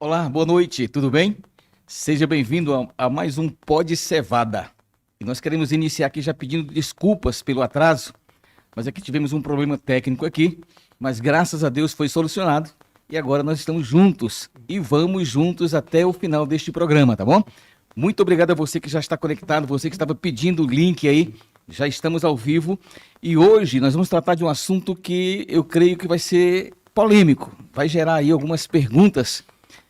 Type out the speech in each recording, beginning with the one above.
Olá, boa noite, tudo bem? Seja bem-vindo a mais um Pod Cevada. E nós queremos iniciar aqui já pedindo desculpas pelo atraso, mas aqui tivemos um problema técnico aqui, mas graças a Deus foi solucionado e agora nós estamos juntos e vamos juntos até o final deste programa, tá bom? Muito obrigado a você que já está conectado, você que estava pedindo o link aí, já estamos ao vivo e hoje nós vamos tratar de um assunto que eu creio que vai ser polêmico, vai gerar aí algumas perguntas.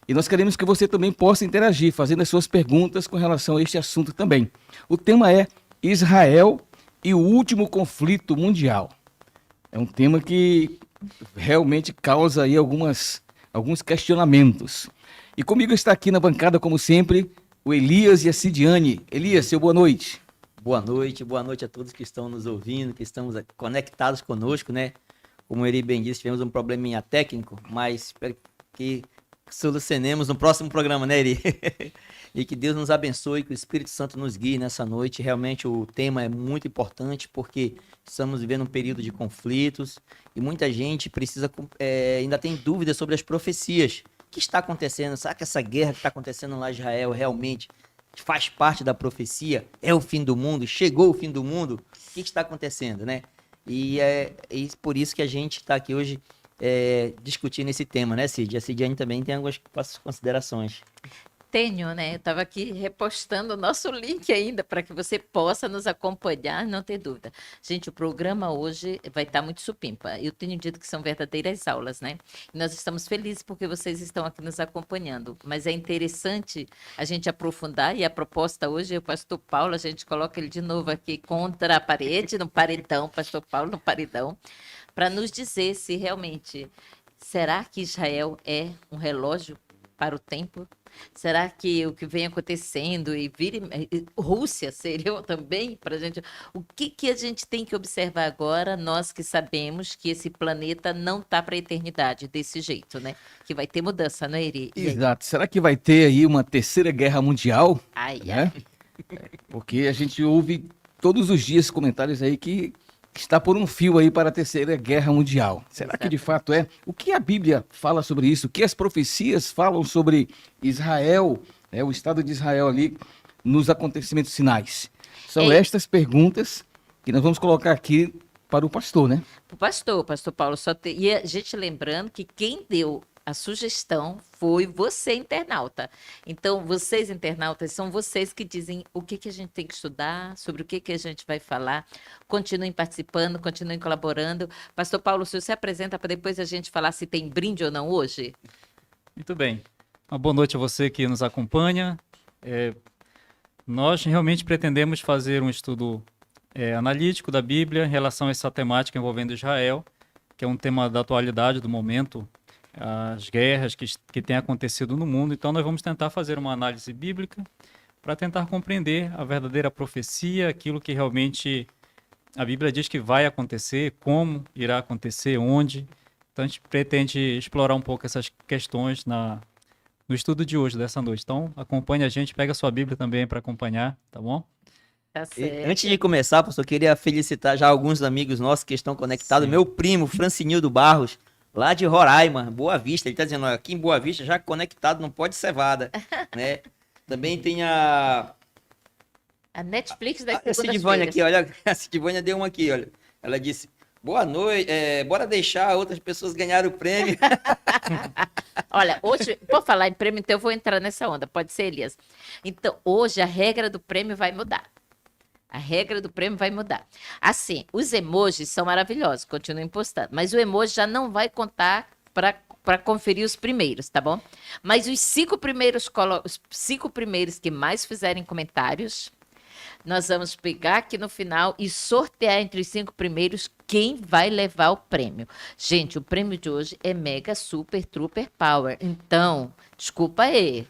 E nós queremos que você também possa interagir, fazendo as suas perguntas com relação a este assunto também. O tema é Israel e o último conflito mundial. É um tema que realmente causa aí alguns questionamentos. E comigo está aqui na bancada, como sempre, o Elias e a Cidiane. Elias, seu boa noite. Boa noite a todos que estão nos ouvindo, que estamos conectados conosco, né? Como o Eri bem disse, tivemos um probleminha técnico, mas espero que solucionemos no próximo programa, né, Eri? E que Deus nos abençoe, que o Espírito Santo nos guie nessa noite. Realmente o tema é muito importante porque estamos vivendo um período de conflitos e muita gente ainda tem dúvidas sobre as profecias. O que está acontecendo? Será que essa guerra que está acontecendo lá em Israel realmente faz parte da profecia? É o fim do mundo? Chegou o fim do mundo? O que está acontecendo, né? E é por isso que a gente está aqui hoje discutindo esse tema, né, Cid? A Cidiane também tem algumas considerações. Tenho, né? Eu estava aqui repostando o nosso link ainda para que você possa nos acompanhar, não ter dúvida. Gente, o programa hoje vai estar muito supimpa. Eu tenho dito que são verdadeiras aulas, né? E nós estamos felizes porque vocês estão aqui nos acompanhando. Mas é interessante a gente aprofundar e a proposta hoje é o pastor Paulo, a gente coloca ele de novo aqui contra a parede, no paredão, pastor Paulo no paredão, para nos dizer se realmente, será que Israel é um relógio para o tempo? Será que o que vem acontecendo Rússia seria também para a gente? O que a gente tem que observar agora, nós que sabemos que esse planeta não está para a eternidade desse jeito, né? Que vai ter mudança, não é, Eri? Exato. Será que vai ter aí uma terceira guerra mundial? Ai, né? Porque a gente ouve todos os dias comentários aí que está por um fio aí para a terceira guerra mundial. Será que de fato é? O que a Bíblia fala sobre isso? O que as profecias falam sobre Israel, o Estado de Israel ali, nos acontecimentos finais? São estas perguntas que nós vamos colocar aqui para o pastor, né? O pastor Paulo, e a gente lembrando que quem deu a sugestão foi você, internauta. Então, vocês, internautas, são vocês que dizem o que a gente tem que estudar, sobre o que a gente vai falar. Continuem participando, continuem colaborando. Pastor Paulo, se você apresenta para depois a gente falar se tem brinde ou não hoje. Muito bem. Uma boa noite a você que nos acompanha. Nós realmente pretendemos fazer um estudo analítico da Bíblia em relação a essa temática envolvendo Israel, que é um tema da atualidade, do momento, as guerras que têm acontecido no mundo. Então nós vamos tentar fazer uma análise bíblica para tentar compreender a verdadeira profecia, aquilo que realmente a Bíblia diz que vai acontecer, como irá acontecer, onde. Então a gente pretende explorar um pouco essas questões no estudo de hoje, dessa noite. Então acompanhe a gente, pega a sua Bíblia também para acompanhar, tá bom? Tá certo. Antes de começar, pastor, eu queria felicitar já alguns amigos nossos que estão conectados. Sim. Meu primo, Francinildo Barros, lá de Roraima, Boa Vista. Ele está dizendo, aqui em Boa Vista, já conectado, não pode cevada, né? Também tem a Netflix da a Cidivânia aqui, olha. A Cidivânia deu uma aqui, olha. Ela disse, boa noite, bora deixar outras pessoas ganharem o prêmio. Olha, hoje, por falar em prêmio, então eu vou entrar nessa onda, pode ser, Elias? Então, hoje a regra do prêmio vai mudar. A regra do prêmio vai mudar. Assim, os emojis são maravilhosos, continuem postando, mas o emoji já não vai contar para conferir os primeiros, tá bom? Mas os cinco primeiros que mais fizerem comentários, nós vamos pegar aqui no final e sortear entre os 5 primeiros quem vai levar o prêmio. Gente, o prêmio de hoje é Mega Super Trooper Power. Então, desculpa aí,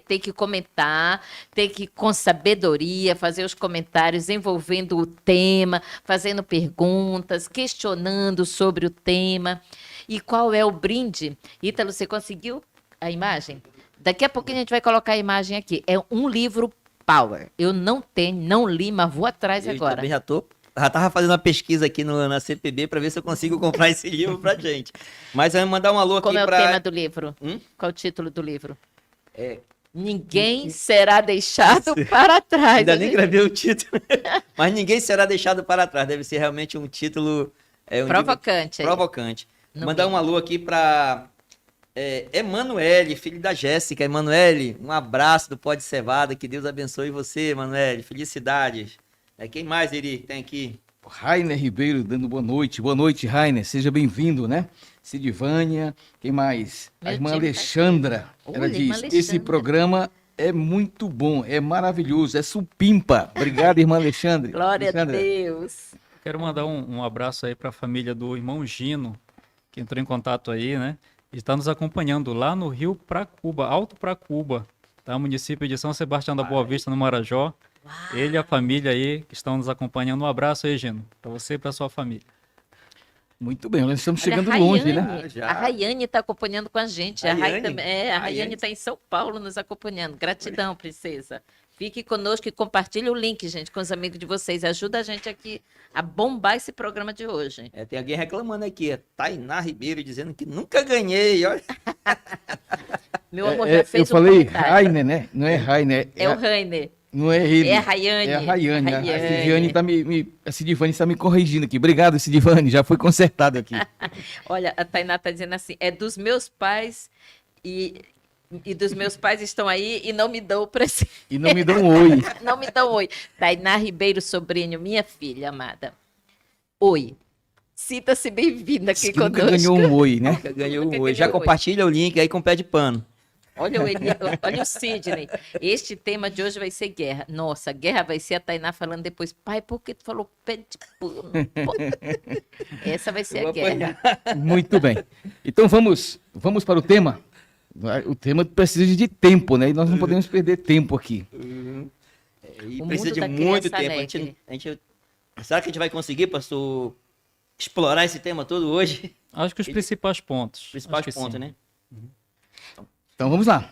tem que comentar, tem que com sabedoria fazer os comentários envolvendo o tema, fazendo perguntas, questionando sobre o tema. E qual é o brinde? Ítalo, você conseguiu a imagem? Daqui a pouquinho a gente vai colocar a imagem aqui. É um livro Power. Eu não li, mas vou atrás agora. Eu também já tô já tava fazendo uma pesquisa aqui na CPB para ver se eu consigo comprar esse livro pra gente. Mas eu vou mandar um alô aqui Como é o para... tema do livro? Qual o título do livro? É. Ninguém será deixado para trás. Ainda A nem gente- gravei o título. Mas ninguém será deixado para trás. Deve ser realmente um título... um Provocante. aí. Provocante. No Mandar um alô aqui para Emanuele, filho da Jéssica. Emanuele, um abraço do Pó de Cevada. Que Deus abençoe você, Emanuele. Felicidades. Quem mais ele tem aqui? Rainer Ribeiro dando boa noite. Boa noite, Rainer. Seja bem-vindo, né? Sidivânia. Quem mais? A Meu irmã time tá Alexandra. aqui. Ela Olha, irmã diz: esse Alexandra. programa é muito bom, é maravilhoso, é supimpa. Obrigado, irmã Alexandre. Glória a Alexandra. Deus. Quero mandar um abraço aí para a família do irmão Gino, que entrou em contato aí, né? E está nos acompanhando lá no Rio Pracuba, Alto Pracuba, tá? Município de São Sebastião da Boa Vista, no Marajó. Ele e a família aí que estão nos acompanhando. Um abraço aí, Gino, para você e para sua família. Muito bem, nós estamos Olha, chegando a longe, Rayane, né? Já. A Rayane está acompanhando com a gente. A Rayane? Rayane Rayane. está em São Paulo nos acompanhando. Gratidão, princesa. Fique conosco e compartilhe o link, gente, com os amigos de vocês. Ajuda a gente aqui a bombar esse programa de hoje. Tem alguém reclamando aqui. Tainá Ribeiro dizendo que nunca ganhei. Olha. Meu amor já Eu fez um falei comentário. Rainer, né? Não é Rainer, É o Rainer. não é ele. É a Rayane. É a Rayane. A Rayane. Sidivane tá a Sidivane está me corrigindo aqui. Obrigado, Sidivane, já foi consertado aqui. Olha, a Tainá está dizendo assim, é dos meus pais e dos meus pais estão aí e não me dão o presente. E não me dão um oi. Não me dão oi. Tainá Ribeiro Sobrinho, minha filha amada. Oi. Sinta-se bem-vinda aqui Que nunca conosco. ganhou um oi, né? Ganhou Nunca um oi. Já ganhou compartilha o link aí com pé de pano. Olha olha o Sidney. Este tema de hoje vai ser guerra. Nossa, guerra vai ser a Tainá falando depois. Pai, por que tu falou pé de pano? Pô. Essa vai ser a guerra. Muito bem. Então vamos para o tema. O tema precisa de tempo, né? E nós não podemos perder tempo aqui. E O precisa mundo de da muito criança tempo. alegre. Será que a gente vai conseguir, pastor, explorar esse tema todo hoje? Acho que os principais pontos. Os principais Acho que pontos, sim. né? Então vamos lá.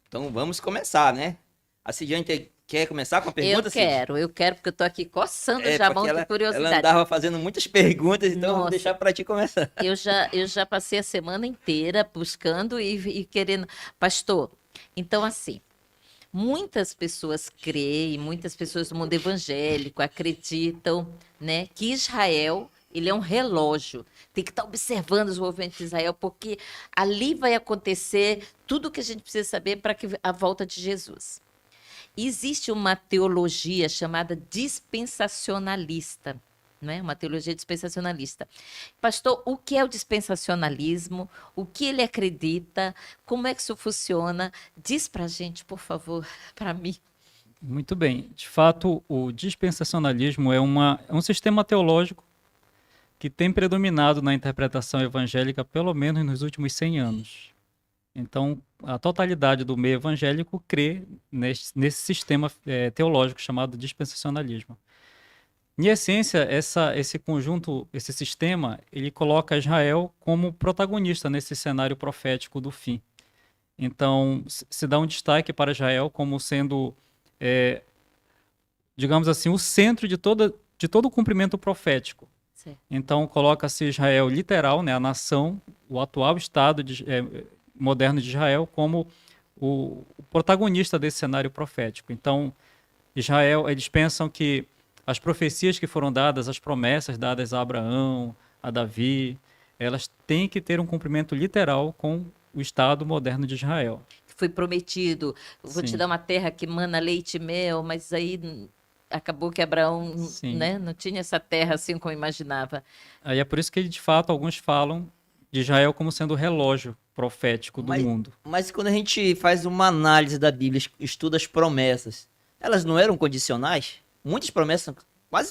Então vamos começar, né? A Cidiane quer começar com a pergunta, Cid? Eu quero, porque eu tô aqui coçando já a porque mão de ela curiosidade. andava fazendo muitas perguntas, então Nossa. vamos deixar para ti começar. Eu já passei a semana inteira buscando e querendo. Pastor, então assim, muitas pessoas creem, muitas pessoas do mundo evangélico acreditam, né, que Israel, ele é um relógio. Tem que estar observando os movimentos de Israel, porque ali vai acontecer tudo o que a gente precisa saber para a volta de Jesus. Existe uma teologia chamada dispensacionalista, não é? Uma teologia dispensacionalista. Pastor, o que é o dispensacionalismo? O que ele acredita? Como é que isso funciona? Diz para a gente, por favor, para mim. Muito bem. De fato, o dispensacionalismo é um sistema teológico que tem predominado na interpretação evangélica pelo menos nos últimos 100 anos. Então, a totalidade do meio evangélico crê nesse sistema teológico chamado dispensacionalismo. Em essência, esse conjunto, esse sistema, ele coloca Israel como protagonista nesse cenário profético do fim. Então, se dá um destaque para Israel como sendo, digamos assim, o centro de todo o cumprimento profético. Certo. Então, coloca-se Israel literal, né, a nação, o atual Estado moderno de Israel, como o protagonista desse cenário profético. Então, Israel, eles pensam que as profecias que foram dadas, as promessas dadas a Abraão, a Davi, elas têm que ter um cumprimento literal com o Estado moderno de Israel. Foi prometido, vou te Sim. dar uma terra que mana leite e mel, mas aí acabou que Abraão, Sim. né, não tinha essa terra assim como imaginava. Aí é por isso que, de fato, alguns falam de Israel como sendo o relógio profético do mundo. Mas quando a gente faz uma análise da Bíblia, estuda as promessas, elas não eram condicionais? Muitas promessas,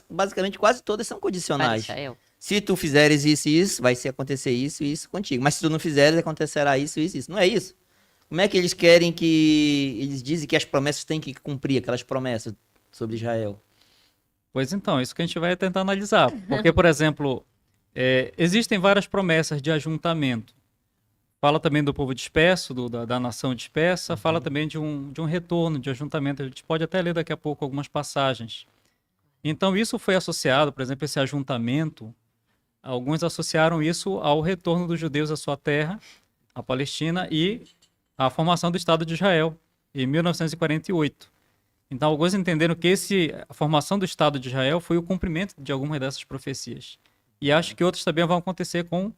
basicamente quase todas são Para condicionais. Israel. Se tu fizeres isso e isso, vai acontecer isso e isso contigo. Mas se tu não fizeres, acontecerá isso e isso. Não é isso? Como é que eles querem que... Eles dizem que as promessas têm que cumprir, aquelas promessas sobre Israel. Pois então, isso que a gente vai tentar analisar. Porque, por exemplo, existem várias promessas de ajuntamento. Fala também do povo disperso, da nação dispersa, fala também de um retorno, de ajuntamento. A gente pode até ler daqui a pouco algumas passagens. Então, isso foi associado, por exemplo, esse ajuntamento, alguns associaram isso ao retorno dos judeus à sua terra, a Palestina, e à formação do Estado de Israel, em 1948. Então, alguns entenderam que a formação do Estado de Israel foi o cumprimento de algumas dessas profecias. E acho que outros também vão acontecer com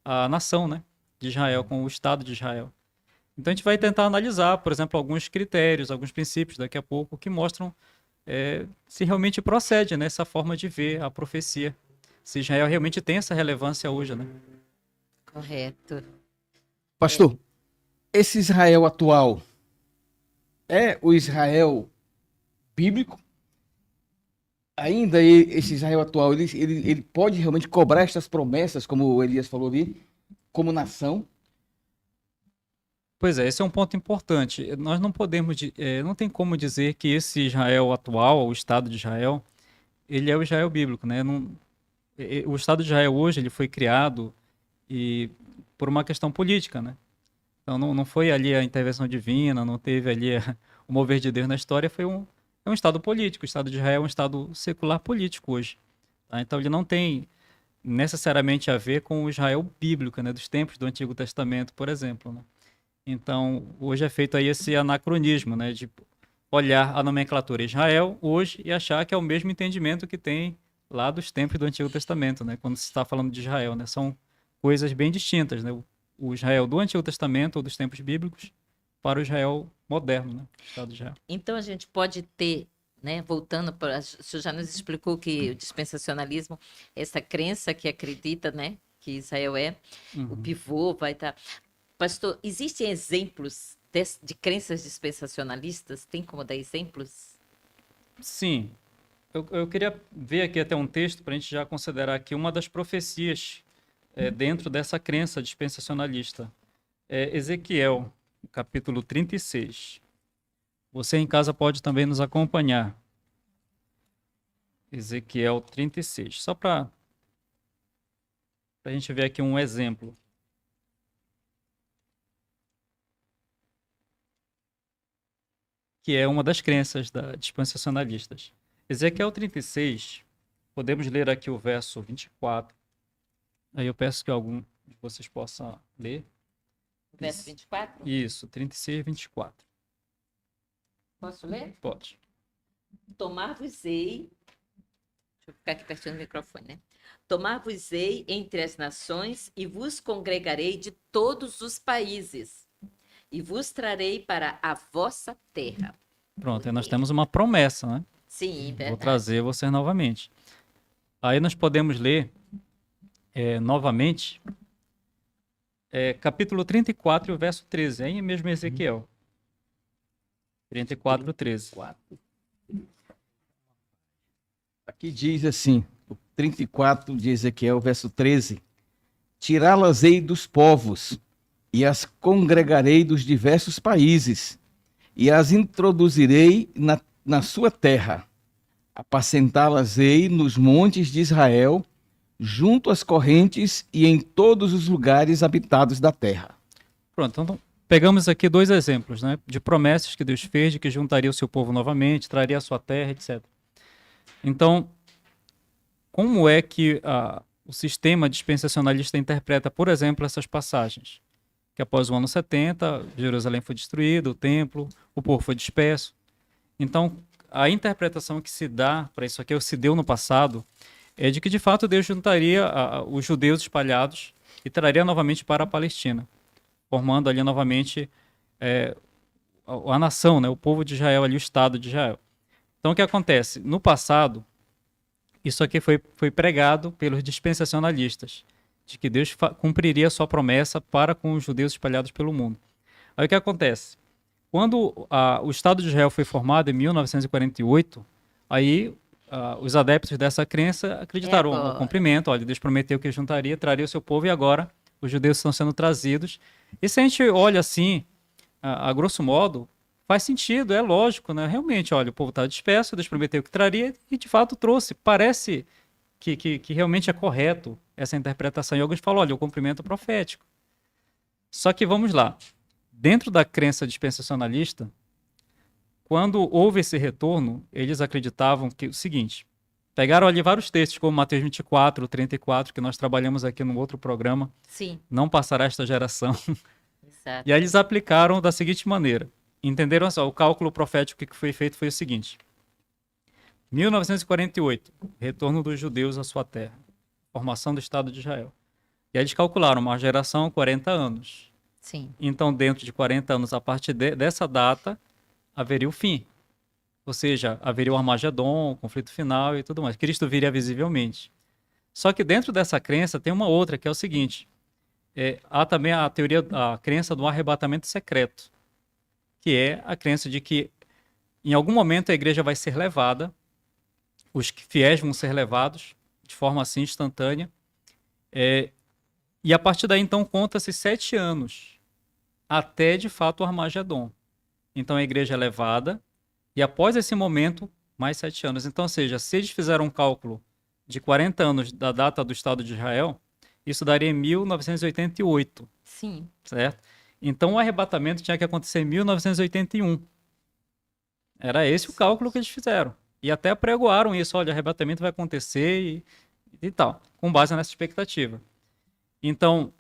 a nação, né, de Israel, com o Estado de Israel. Então, a gente vai tentar analisar, por exemplo, alguns critérios, alguns princípios daqui a pouco, que mostram se realmente procede, né, essa forma de ver a profecia. Se Israel realmente tem essa relevância hoje, né? Correto. Pastor, esse Israel atual é o Israel bíblico? Ainda esse Israel atual, ele pode realmente cobrar estas promessas, como o Elias falou ali, como nação? Pois é, esse é um ponto importante. Nós não podemos, não tem como dizer que esse Israel atual, o Estado de Israel, ele é o Israel bíblico, né? O Estado de Israel hoje ele foi criado por uma questão política, né? Então não foi ali a intervenção divina, não teve ali o mover de Deus na história, é um Estado político. O Estado de Israel é um Estado secular político hoje. Tá? Então ele não tem necessariamente a ver com o Israel bíblico, né? Dos tempos do Antigo Testamento, por exemplo, né? Então, hoje é feito aí esse anacronismo, né, de olhar a nomenclatura Israel hoje e achar que é o mesmo entendimento que tem lá dos tempos do Antigo Testamento, né, quando se está falando de Israel, né, são coisas bem distintas, né, o Israel do Antigo Testamento ou dos tempos bíblicos para o Israel moderno, né, o Estado de Israel. Então a gente pode ter, né, voltando para, o senhor já nos explicou que o dispensacionalismo, essa crença que acredita, né, que Israel é o pivô, vai estar. Pastor, existem exemplos de crenças dispensacionalistas? Tem como dar exemplos? Sim. Eu queria ver aqui até um texto para a gente já considerar aqui uma das profecias dentro dessa crença dispensacionalista. Ezequiel, capítulo 36. Você em casa pode também nos acompanhar. Ezequiel 36. Só para a gente ver aqui um exemplo. Que é uma das crenças dispensacionalistas. Ezequiel 36, podemos ler aqui o verso 24. Aí eu peço que algum de vocês possa ler. Verso 24? Isso, 36, 24. Posso ler? Pode. Tomar-vos-ei. Deixa eu ficar aqui pertinho do microfone, né? Tomar-vos-ei entre as nações e vos congregarei de todos os países e vos trarei para a vossa terra. Pronto, aí nós temos uma promessa, né? Sim, verdade. Vou trazer vocês novamente. Aí nós podemos ler novamente capítulo 34, verso 13. Aí mesmo Ezequiel. 34, 13. Aqui diz assim, o 34 de Ezequiel, verso 13: Tirá-las-ei dos povos, e as congregarei dos diversos países, e as introduzirei na sua terra. Apacentá-las-ei nos montes de Israel, junto às correntes e em todos os lugares habitados da terra. Pronto, então pegamos aqui dois exemplos, né, de promessas que Deus fez, de que juntaria o seu povo novamente, traria a sua terra, etc. Então, como é que o sistema dispensacionalista interpreta, por exemplo, essas passagens? Que após o ano 70, Jerusalém foi destruída, o templo, o povo foi disperso. Então, a interpretação que se dá para isso aqui, ou se deu no passado, é de que, de fato, Deus juntaria os judeus espalhados e traria novamente para a Palestina, formando ali novamente a nação, né, o povo de Israel, ali, o Estado de Israel. Então, o que acontece? No passado, isso aqui foi pregado pelos dispensacionalistas, de que Deus cumpriria a sua promessa para com os judeus espalhados pelo mundo. Aí o que acontece? Quando o Estado de Israel foi formado em 1948, aí os adeptos dessa crença acreditaram no cumprimento. Olha, Deus prometeu que juntaria, traria o seu povo, e agora os judeus estão sendo trazidos. E se a gente olha assim, a grosso modo, faz sentido, é lógico, né? Realmente, olha, o povo está disperso, Deus prometeu que traria e de fato trouxe. Parece que realmente é correto essa interpretação. E alguns falam, olha, o cumprimento profético. Só que vamos lá. Dentro da crença dispensacionalista, quando houve esse retorno, eles acreditavam que o seguinte: pegaram ali vários textos, como Mateus 24, 34, que nós trabalhamos aqui no outro programa, Sim, não passará esta geração. exato. E aí eles aplicaram da seguinte maneira. Entenderam só, o cálculo profético que foi feito foi o seguinte. 1948, retorno dos judeus à sua terra. Formação do Estado de Israel. E aí eles calcularam uma geração 40 anos. Sim, Então, dentro de 40 anos, a partir dessa data, haveria o fim. Ou seja, haveria o Armagedon, o conflito final e tudo mais. Cristo viria visivelmente. Só que dentro dessa crença tem uma outra, que é o seguinte. Há também a teoria, a crença do arrebatamento secreto, que é a crença de que em algum momento a igreja vai ser levada, os fiéis vão ser levados de forma assim instantânea, e a partir daí então conta-se 7 anos até de fato o Armagedon. Então a igreja é levada e após esse momento mais 7 anos. Então, ou seja, se eles fizeram um cálculo de 40 anos da data do Estado de Israel, isso daria 1988, sim. certo? Então o arrebatamento tinha que acontecer em 1981. Era esse o cálculo que eles fizeram. E até apregoaram isso, olha, o arrebatamento vai acontecer e tal, com base nessa expectativa. Então,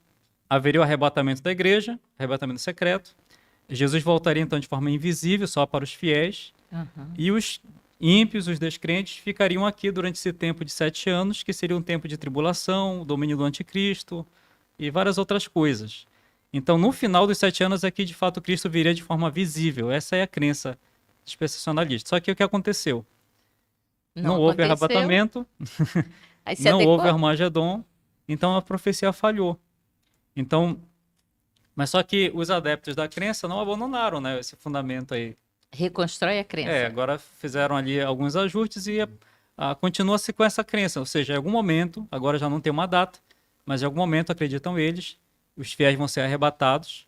haveria o arrebatamento da igreja, arrebatamento secreto. Jesus voltaria então de forma invisível, só para os fiéis. Uhum. E os ímpios, os descrentes, ficariam aqui durante esse tempo de 7 anos, que seria um tempo de tribulação, domínio do anticristo e várias outras coisas. Então, no final dos 7 anos, aqui de fato Cristo viria de forma visível. Essa é a crença dispensacionalista. Só que o que aconteceu? Não houve aconteceu. arrebatamento, Aí se não adequou. houve Armagedon, então a profecia falhou. Então, mas só que os adeptos da crença não abandonaram, né, esse fundamento aí. Reconstrói a crença. Agora fizeram ali alguns ajustes e continua-se com essa crença. Ou seja, em algum momento, agora já não tem uma data, mas em algum momento, acreditam eles, os fiéis vão ser arrebatados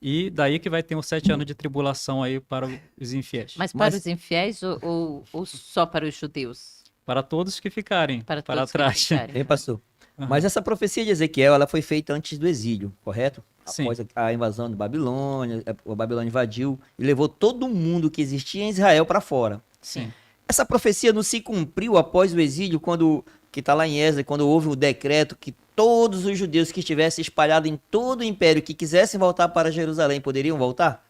e daí que vai ter uns 7 anos de tribulação aí para os infiéis. Mas para os infiéis ou só para os judeus? Para todos que ficarem Para para todos que trás. ficarem. Ei, pastor. Aham. Mas essa profecia de Ezequiel, ela foi feita antes do exílio, correto? Sim. Após a invasão de Babilônia, a Babilônia invadiu e levou todo mundo que existia em Israel para fora. Sim. Essa profecia não se cumpriu após o exílio, que está lá em Esdras, quando houve o decreto que todos os judeus que estivessem espalhados em todo o império, que quisessem voltar para Jerusalém, poderiam voltar?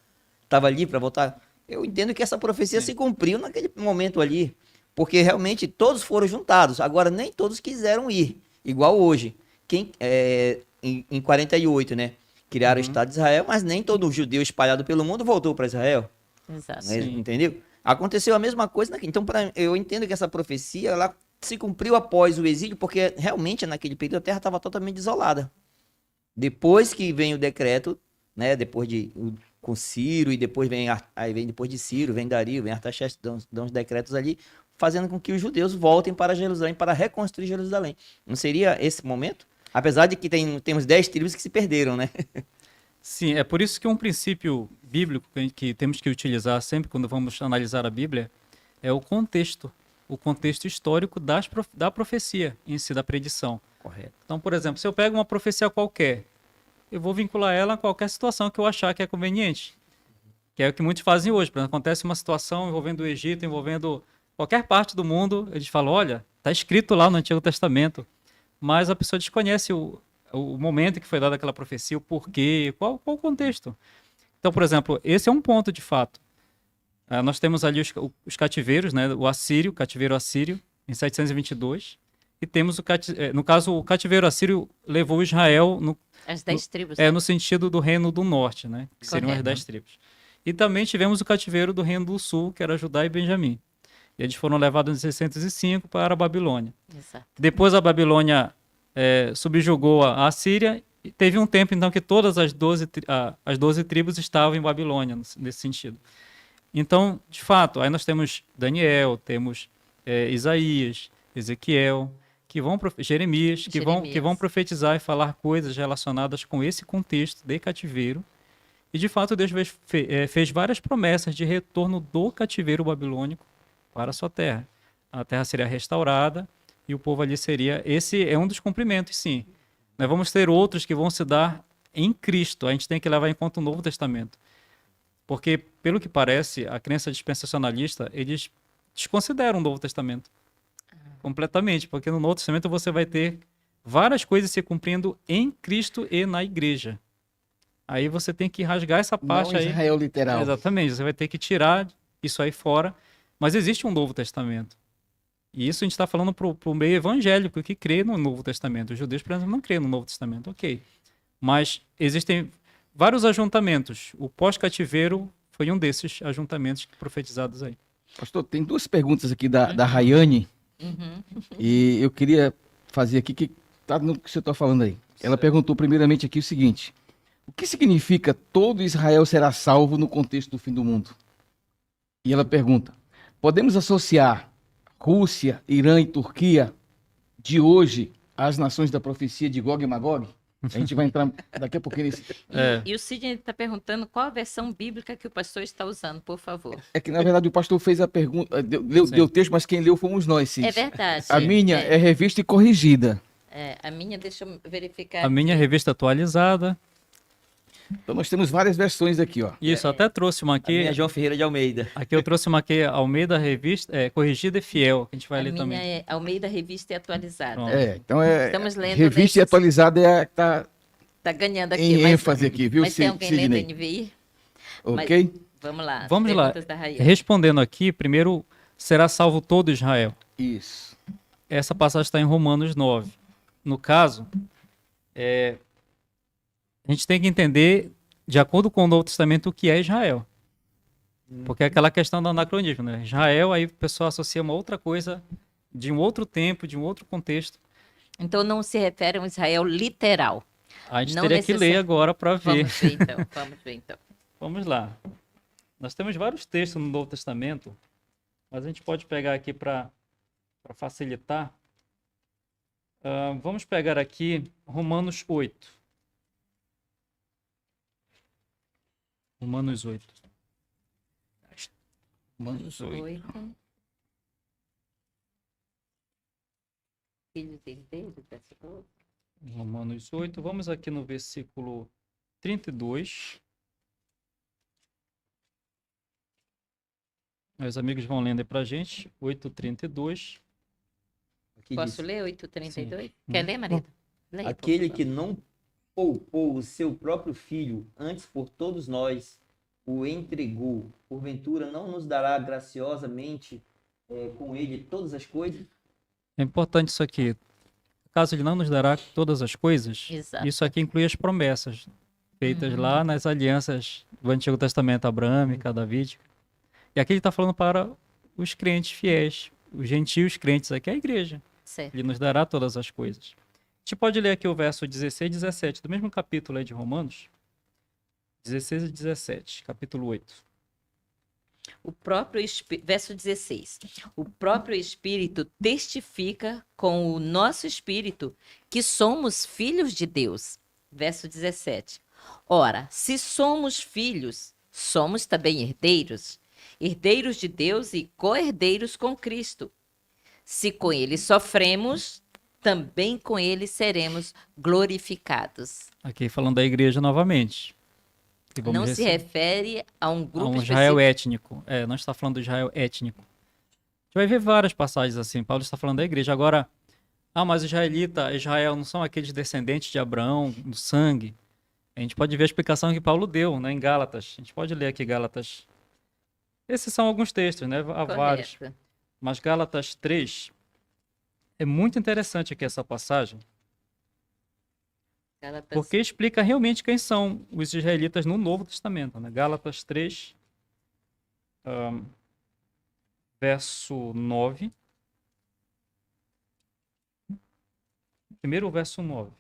Estava ali para voltar? Eu entendo que essa profecia se cumpriu naquele momento ali, porque realmente todos foram juntados. Agora, nem todos quiseram ir, igual hoje. Em 48, né? Criaram o Estado de Israel, mas nem todo judeu espalhado pelo mundo voltou para Israel. Exato. Né? Sim. Entendeu? Aconteceu a mesma coisa. Então, eu entendo que essa profecia ela se cumpriu após o exílio, porque realmente naquele período a terra estava totalmente desolada. Depois que vem o decreto, né? Com Ciro, e depois aí vem depois de Ciro, vem Dario, vem Artaxerxes, dão os decretos ali, fazendo com que os judeus voltem para Jerusalém, para reconstruir Jerusalém. Não seria esse momento? Apesar de que temos 10 tribos que se perderam, né? Sim, é por isso que um princípio bíblico que temos que utilizar sempre quando vamos analisar a Bíblia é o contexto histórico da profecia em si, da predição. Correto. Então, por exemplo, se eu pego uma profecia qualquer, eu vou vincular ela a qualquer situação que eu achar que é conveniente, que é o que muitos fazem hoje. Por exemplo, acontece uma situação envolvendo o Egito, envolvendo qualquer parte do mundo, eles falam, olha, está escrito lá no Antigo Testamento, mas a pessoa desconhece o momento que foi dada aquela profecia, o porquê, qual o contexto. Então, por exemplo, esse é um ponto de fato. Nós temos ali os cativeiros, né? O cativeiro assírio, em 722, e temos no caso, o cativeiro assírio levou Israel As 10 tribos. no sentido do reino do norte, né? Que seriam as Correto. 10 tribos. E também tivemos o cativeiro do reino do sul, que era Judá e Benjamim. E eles foram levados em 605 para a Babilônia. Exato. Depois a Babilônia subjugou a Assíria, e teve um tempo então que todas as 12 tribos estavam em Babilônia, nesse sentido. Então, de fato, aí nós temos Daniel, temos Isaías, Ezequiel, Jeremias, que vão profetizar e falar coisas relacionadas com esse contexto de cativeiro. E, de fato, Deus fez várias promessas de retorno do cativeiro babilônico para a sua terra. A terra seria restaurada e o povo ali seria... Esse é um dos cumprimentos, sim. Nós vamos ter outros que vão se dar em Cristo. A gente tem que levar em conta o Novo Testamento. Porque, pelo que parece, a crença dispensacionalista, eles desconsideram o Novo Testamento. completamente, porque no Novo Testamento você vai ter várias coisas se cumprindo em Cristo e na igreja. Aí você tem que rasgar essa parte Não aí. Israel literal. Exatamente, você vai ter que tirar isso aí fora. Mas existe um Novo Testamento. E isso a gente está falando para o meio evangélico que crê no Novo Testamento. Os judeus, por exemplo, não creem no Novo Testamento, ok. Mas existem vários ajuntamentos. O pós-cativeiro foi um desses ajuntamentos profetizados aí. Pastor, tem duas perguntas aqui da Rayane. Uhum. E eu queria fazer aqui, que tá no que você está falando aí. Ela perguntou primeiramente aqui o seguinte: o que significa todo Israel será salvo no contexto do fim do mundo? E ela pergunta: podemos associar Rússia, Irã e Turquia de hoje às nações da profecia de Gog e Magog? A gente vai entrar daqui a pouquinho nesse... E o Sidney está perguntando qual a versão bíblica que o pastor está usando, por favor. É que, na verdade, o pastor fez a pergunta, deu o texto, mas quem leu fomos nós, Cid. É verdade. A minha é revista e corrigida. A minha, deixa eu verificar. A minha revista atualizada. Então nós temos várias versões aqui, ó. Isso, até trouxe uma A aqui. minha é João Ferreira de Almeida. Aqui eu trouxe uma aqui, Almeida Revista, corrigida e fiel, que a gente vai A ler minha também. é Almeida Revista e Atualizada. Pronto. Então Estamos lendo revista e nesses- atualizada é a que tá Tá ganhando aqui. em mas- ênfase aqui, viu, Mas tem alguém lendo Sidney? NVI? Ok? Vamos lá. Vamos lá. Perguntas da Raíssa. Respondendo aqui, primeiro, será salvo todo Israel. Isso. Essa passagem está em Romanos 9. No caso, a gente tem que entender, de acordo com o Novo Testamento, o que é Israel. Porque é aquela questão do anacronismo, né? Israel, aí o pessoal associa uma outra coisa de um outro tempo, de um outro contexto. Então não se refere a um Israel literal. A gente Não teria que ler necessari- agora para ver. Vamos ver então. Vamos ver então. Vamos lá. Nós temos vários textos no Novo Testamento, mas a gente pode pegar aqui para facilitar. Vamos pegar aqui Romanos 8. Romanos 8. Romanos 8. 8. Filhos e herdeiros, versículo Romanos 8. Vamos aqui no versículo 32. Meus amigos vão lendo aí pra gente. 8:32. Aqui Posso diz, ler 8:32? Sim. Quer ler, Marita? Leia, por aquele favor. que não poupou o seu próprio filho, antes por todos nós o entregou, porventura não nos dará graciosamente com ele todas as coisas? É importante isso aqui. Caso ele não nos dará todas as coisas, Exato. isso aqui inclui as promessas feitas lá nas alianças do Antigo Testamento, abrâmica, davídica. E aqui ele está falando para os crentes fiéis, os gentios crentes, aqui é a igreja. Certo. Ele nos dará todas as coisas. A gente pode ler aqui o verso 16 e 17 do mesmo capítulo aí de Romanos. 16 e 17, capítulo 8. O próprio verso 16. O próprio Espírito testifica com o nosso espírito que somos filhos de Deus. Verso 17. Ora, se somos filhos, somos também herdeiros, herdeiros de Deus e co-herdeiros com Cristo. Se com ele sofremos, também com ele seremos glorificados. Aqui falando da igreja novamente. E vamos Não ver se refere a um a grupo um Israel específico. étnico. Não está falando do Israel étnico. A gente vai ver várias passagens assim. Paulo está falando da igreja. Agora, mas Israel não são aqueles descendentes de Abraão, do sangue. A gente pode ver a explicação que Paulo deu, né, em Gálatas. A gente pode ler aqui Gálatas. Esses são alguns textos, né? Há vários. Correto. Mas Gálatas 3 é muito interessante aqui essa passagem, Gálatas porque explica realmente quem são os israelitas no Novo Testamento. Né? Gálatas 3, verso 9. Primeiro o verso 9.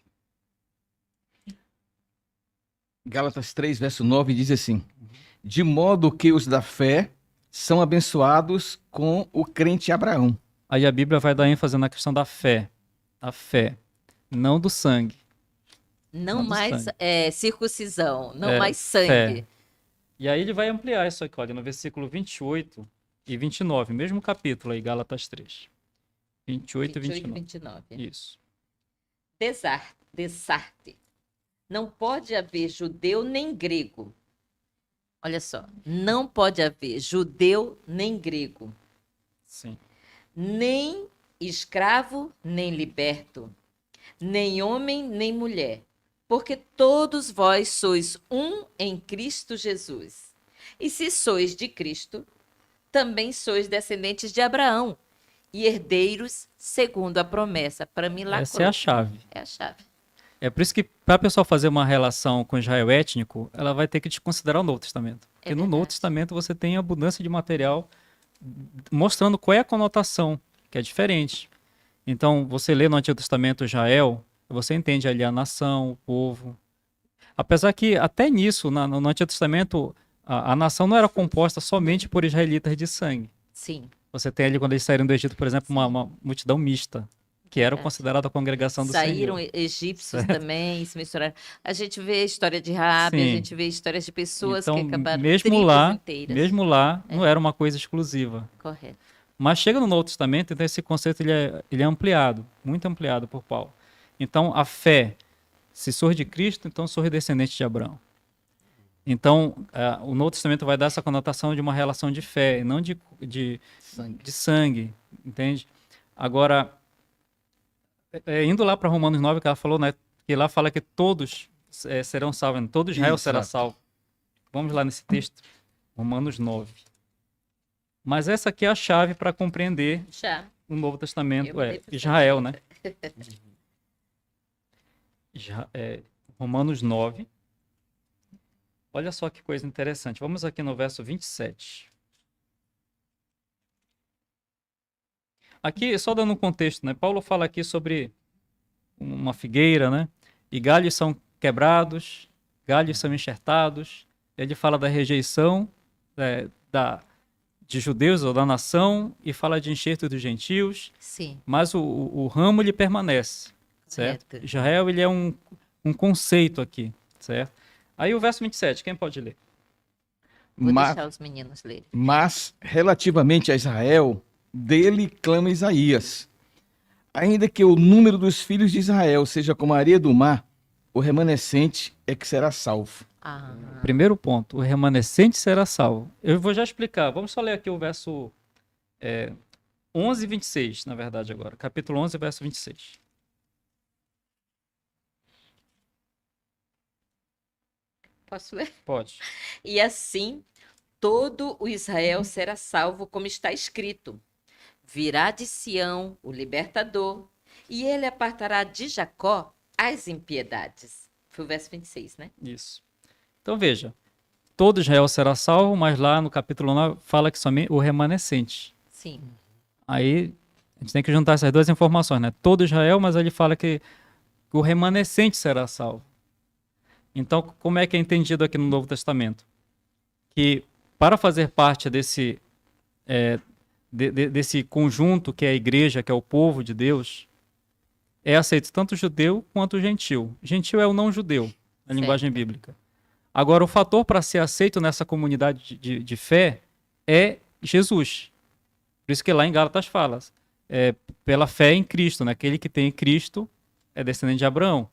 Gálatas 3, verso 9 diz assim: de modo que os da fé são abençoados com o crente Abraão. Aí a Bíblia vai dar ênfase na questão da fé. A fé, não do sangue. Não Não do mais sangue. circuncisão, não É, mais sangue. fé. E aí ele vai ampliar isso aqui, olha, no versículo 28 e 29, mesmo capítulo aí, Gálatas 3. 28 e 29. 29. Isso. Desarte. Não pode haver judeu nem grego. Olha só, não pode haver judeu nem grego, Sim. nem escravo nem liberto, nem homem nem mulher, porque todos vós sois um em Cristo Jesus. E se sois de Cristo, também sois descendentes de Abraão e herdeiros segundo a promessa. Para mim, lá Essa é a chave. É a chave. É por isso que, para a pessoa fazer uma relação com Israel étnico, ela vai ter que desconsiderar o Novo Testamento. Porque no Novo verdade. Testamento você tem abundância de material mostrando qual é a conotação, que é diferente. Então, você lê no Antigo Testamento Israel, você entende ali a nação, o povo. Apesar que, até nisso, no Antigo Testamento, a nação não era composta somente por israelitas de sangue. Sim. Você tem ali, quando eles saíram do Egito, por exemplo, uma multidão mista, que era Verdade. considerada a congregação do Saíram Senhor. egípcios também, se misturaram. A gente vê a história de Raabe, a Sim. gente vê histórias de pessoas Então, que acabaram mesmo tribos lá, inteiras. não era uma coisa exclusiva. Correto. Mas chega no Novo Testamento, então esse conceito ele é ampliado, muito ampliado por Paulo. Então, a fé, se sois de Cristo, então sois descendente de Abraão. Então, o Novo Testamento vai dar essa conotação de uma relação de fé, e não de sangue, entende? Agora, indo lá para Romanos 9, que ela falou, né, que lá fala que todos serão salvos, né? Todo Israel será Exato. salvo. Vamos lá nesse texto, Romanos 9. Mas essa aqui é a chave para compreender Já. o Novo Testamento, Eu mudei pra Israel, né? Romanos 9. Olha só que coisa interessante. Vamos aqui no verso 27. Aqui, só dando um contexto, né? Paulo fala aqui sobre uma figueira, né? E galhos são quebrados, galhos são enxertados. Ele fala da rejeição de judeus ou da nação e fala de enxerto dos gentios, Sim. mas o ramo ele permanece, certo? Correto. Israel ele é um conceito aqui, certo? Aí o verso 27, quem pode ler? Vou Mas, deixar os meninos lerem. mas, relativamente a Israel, dele clama Isaías. Ainda que o número dos filhos de Israel seja como a areia do mar, o remanescente é que será salvo. Ah, Primeiro ponto, o remanescente será salvo. Eu vou já explicar, vamos só ler aqui o verso 11 e 26, na verdade agora. Capítulo 11, verso 26. posso ler? Pode. E assim, todo o Israel será salvo, como está escrito. Virá de Sião o libertador, e ele apartará de Jacó as impiedades. Foi o verso 26, né? Isso. Então veja, todo Israel será salvo, mas lá no capítulo 9 fala que somente o remanescente. Sim. Aí a gente tem que juntar essas duas informações, né? Todo Israel, mas ele fala que o remanescente será salvo. Então, como é que é entendido aqui no Novo Testamento? Que para fazer parte desse conjunto que é a igreja, que é o povo de Deus, é aceito tanto o judeu quanto o gentil. Gentil é o não judeu, na Certo. linguagem bíblica. Agora, o fator para ser aceito nessa comunidade de fé é Jesus. Por isso que lá em Gálatas fala, pela fé em Cristo, né? Aquele que tem Cristo é descendente de Abraão.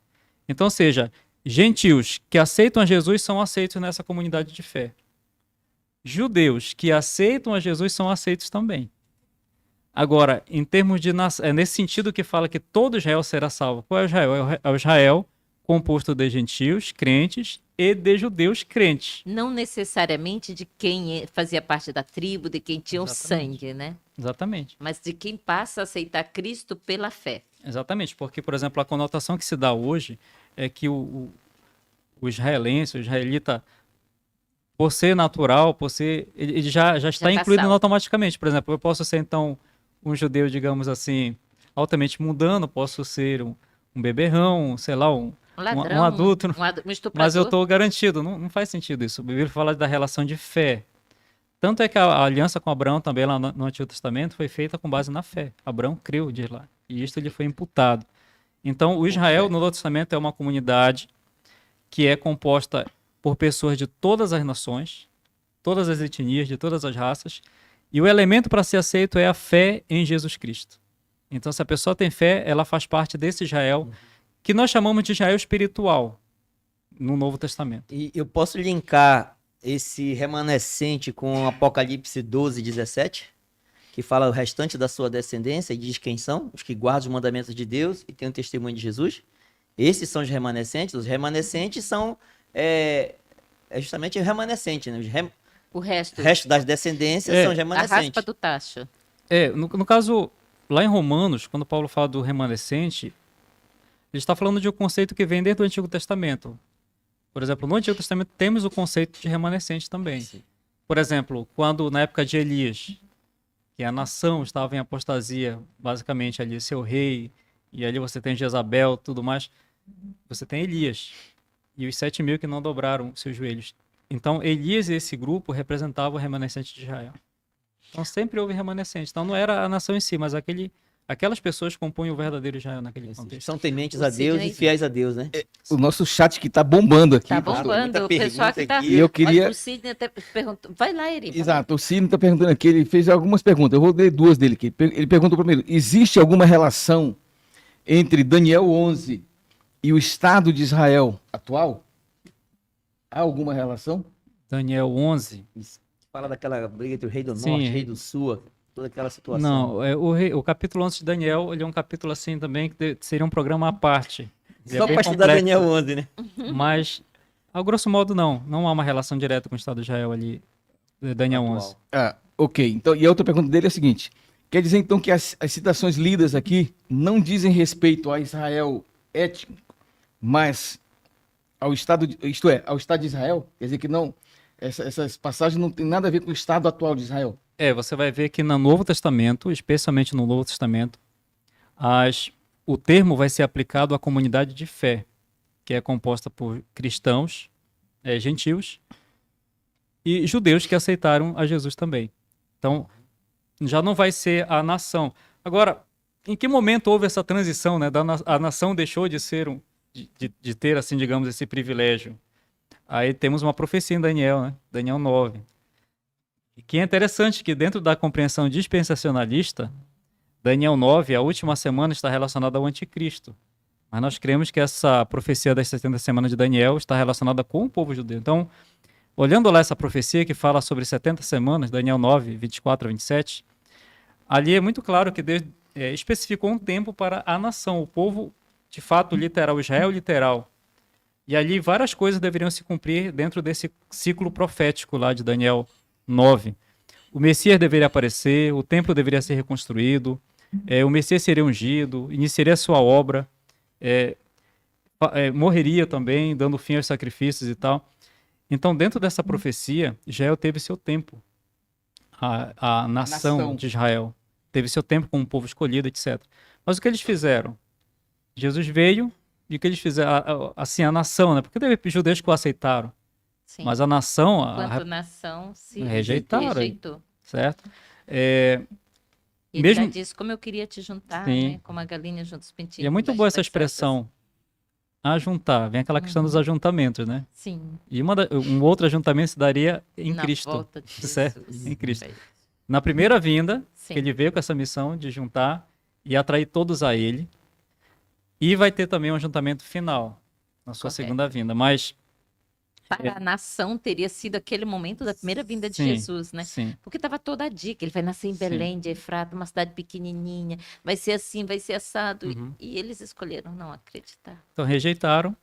Então, ou seja, gentios que aceitam a Jesus são aceitos nessa comunidade de fé. Judeus que aceitam a Jesus são aceitos também. Agora, em termos de nesse sentido que fala que todo Israel será salvo. Qual é o Israel? É o Israel composto de gentios, crentes, e de judeus crentes. Não necessariamente de quem fazia parte da tribo, de quem tinha Exatamente. o sangue, né? Exatamente. Mas de quem passa a aceitar Cristo pela fé. Exatamente, porque, por exemplo, a conotação que se dá hoje é que o israelense, o israelita, por ser natural, ele já está tá incluído salvo. automaticamente. Por exemplo, eu posso ser, então, um judeu, digamos assim, altamente mundano, posso ser um beberrão, sei lá, um ladrão, adulto, um estuprador. mas eu estou garantido. Não faz sentido isso. A Bíblia fala da relação de fé. Tanto é que a aliança com Abraão também lá no Antigo Testamento foi feita com base na fé. Abraão creu, diz lá, e isto lhe foi imputado. Então, o Israel no Novo Testamento é uma comunidade que é composta por pessoas de todas as nações, todas as etnias, de todas as raças, e o elemento para ser aceito é a fé em Jesus Cristo. Então, se a pessoa tem fé, ela faz parte desse Israel, que nós chamamos de Israel espiritual, no Novo Testamento. E eu posso linkar esse remanescente com Apocalipse 12, 17? que fala o restante da sua descendência, e diz quem são, os que guardam os mandamentos de Deus e têm o testemunho de Jesus. Esses são os remanescentes. Os remanescentes são justamente o remanescente, né? O resto, O resto das descendências são os a remanescentes. raspa do tacho. No caso, lá em Romanos, quando Paulo fala do remanescente, ele está falando de um conceito que vem dentro do Antigo Testamento. Por exemplo, no Antigo Testamento temos o conceito de remanescente também. Sim. Por exemplo, quando na época de Elias, que a nação estava em apostasia, basicamente ali seu rei, e ali você tem Jezabel, tudo mais, você tem Elias e os 7.000 que não dobraram seus joelhos. Então, Elias e esse grupo representavam o remanescente de Israel. Então, sempre houve remanescente. Então, não era a nação em si, mas aquelas pessoas compunham o verdadeiro Israel naquele contexto. São tementes O a Deus Sidney- e fiéis a Deus, né? O nosso chat que tá bombando aqui. Tá pastor. bombando. muita O pessoal que pergunta tá. aqui. E eu queria... Olha, o Sidney até perguntou. Vai lá, Eri. Exato, o Cine está perguntando aqui, ele fez algumas perguntas, eu vou ler duas dele aqui. Ele perguntou primeiro, existe alguma relação entre Daniel 11 e o Estado de Israel atual? Há alguma relação? Daniel 11. Fala daquela briga entre o rei do Sim. norte, rei do sul, toda aquela situação. Não, o capítulo 11 de Daniel, ele é um capítulo assim também que seria um programa à parte. Ele Só é bem para estudar complexo, Daniel 11, né? Mas, a grosso modo, não há uma relação direta com o Estado de Israel ali, Daniel 11. Ah, ok. Então, e a outra pergunta dele é a seguinte, quer dizer então que as citações lidas aqui não dizem respeito a Israel étnico, mas ao Estado, ao Estado de Israel? Quer dizer que não, essas passagens não têm nada a ver com o Estado atual de Israel? Você vai ver que no Novo Testamento, especialmente no Novo Testamento, o termo vai ser aplicado à comunidade de fé, que é composta por cristãos, gentios, e judeus que aceitaram a Jesus também. Então, já não vai ser a nação. Agora, em que momento houve essa transição, né? A nação deixou de ser de ter, assim, digamos, esse privilégio. Aí temos uma profecia em Daniel, né? Daniel 9. E que é interessante que dentro da compreensão dispensacionalista, Daniel 9, a última semana, está relacionada ao anticristo. Mas nós cremos que essa profecia das 70 semanas de Daniel está relacionada com o povo judeu. Então, olhando lá essa profecia que fala sobre 70 semanas, Daniel 9, 24 a 27, ali é muito claro que Deus especificou um tempo para a nação, o povo, de fato, literal, Israel literal. E ali várias coisas deveriam se cumprir dentro desse ciclo profético lá de Daniel 9. O Messias deveria aparecer, o templo deveria ser reconstruído, o Messias seria ungido, iniciaria a sua obra, morreria também, dando fim aos sacrifícios e tal. Então, dentro dessa profecia, Israel teve seu tempo. A nação de Israel teve seu tempo como um povo escolhido, etc. Mas o que eles fizeram? Jesus veio e o que eles fizeram? Assim, a nação, né? Porque teve judeus que o aceitaram. Sim. Mas a nação... Enquanto nação se rejeitaram. rejeitou. Certo? E ele mesmo- já disse como eu queria te juntar, Sim. né? Como a galinha junto os pintinhos. E é muito boa essa expressão, ajuntar. Vem aquela questão dos ajuntamentos, né? Sim. E um outro ajuntamento se daria em Na Cristo. volta de Certo? Jesus. Em Cristo. Foi. Na primeira vinda, Sim. ele veio com essa missão de juntar e atrair todos a ele. E vai ter também um ajuntamento final, na sua Correto. segunda vinda. Mas, Para a nação teria sido aquele momento da primeira vinda de Sim. Jesus, né? sim, Porque estava toda a dica. Ele vai nascer em Sim. Belém de Efrata, uma cidade pequenininha. Vai ser assim, vai ser assado. Uhum. E eles escolheram não acreditar. então rejeitaram.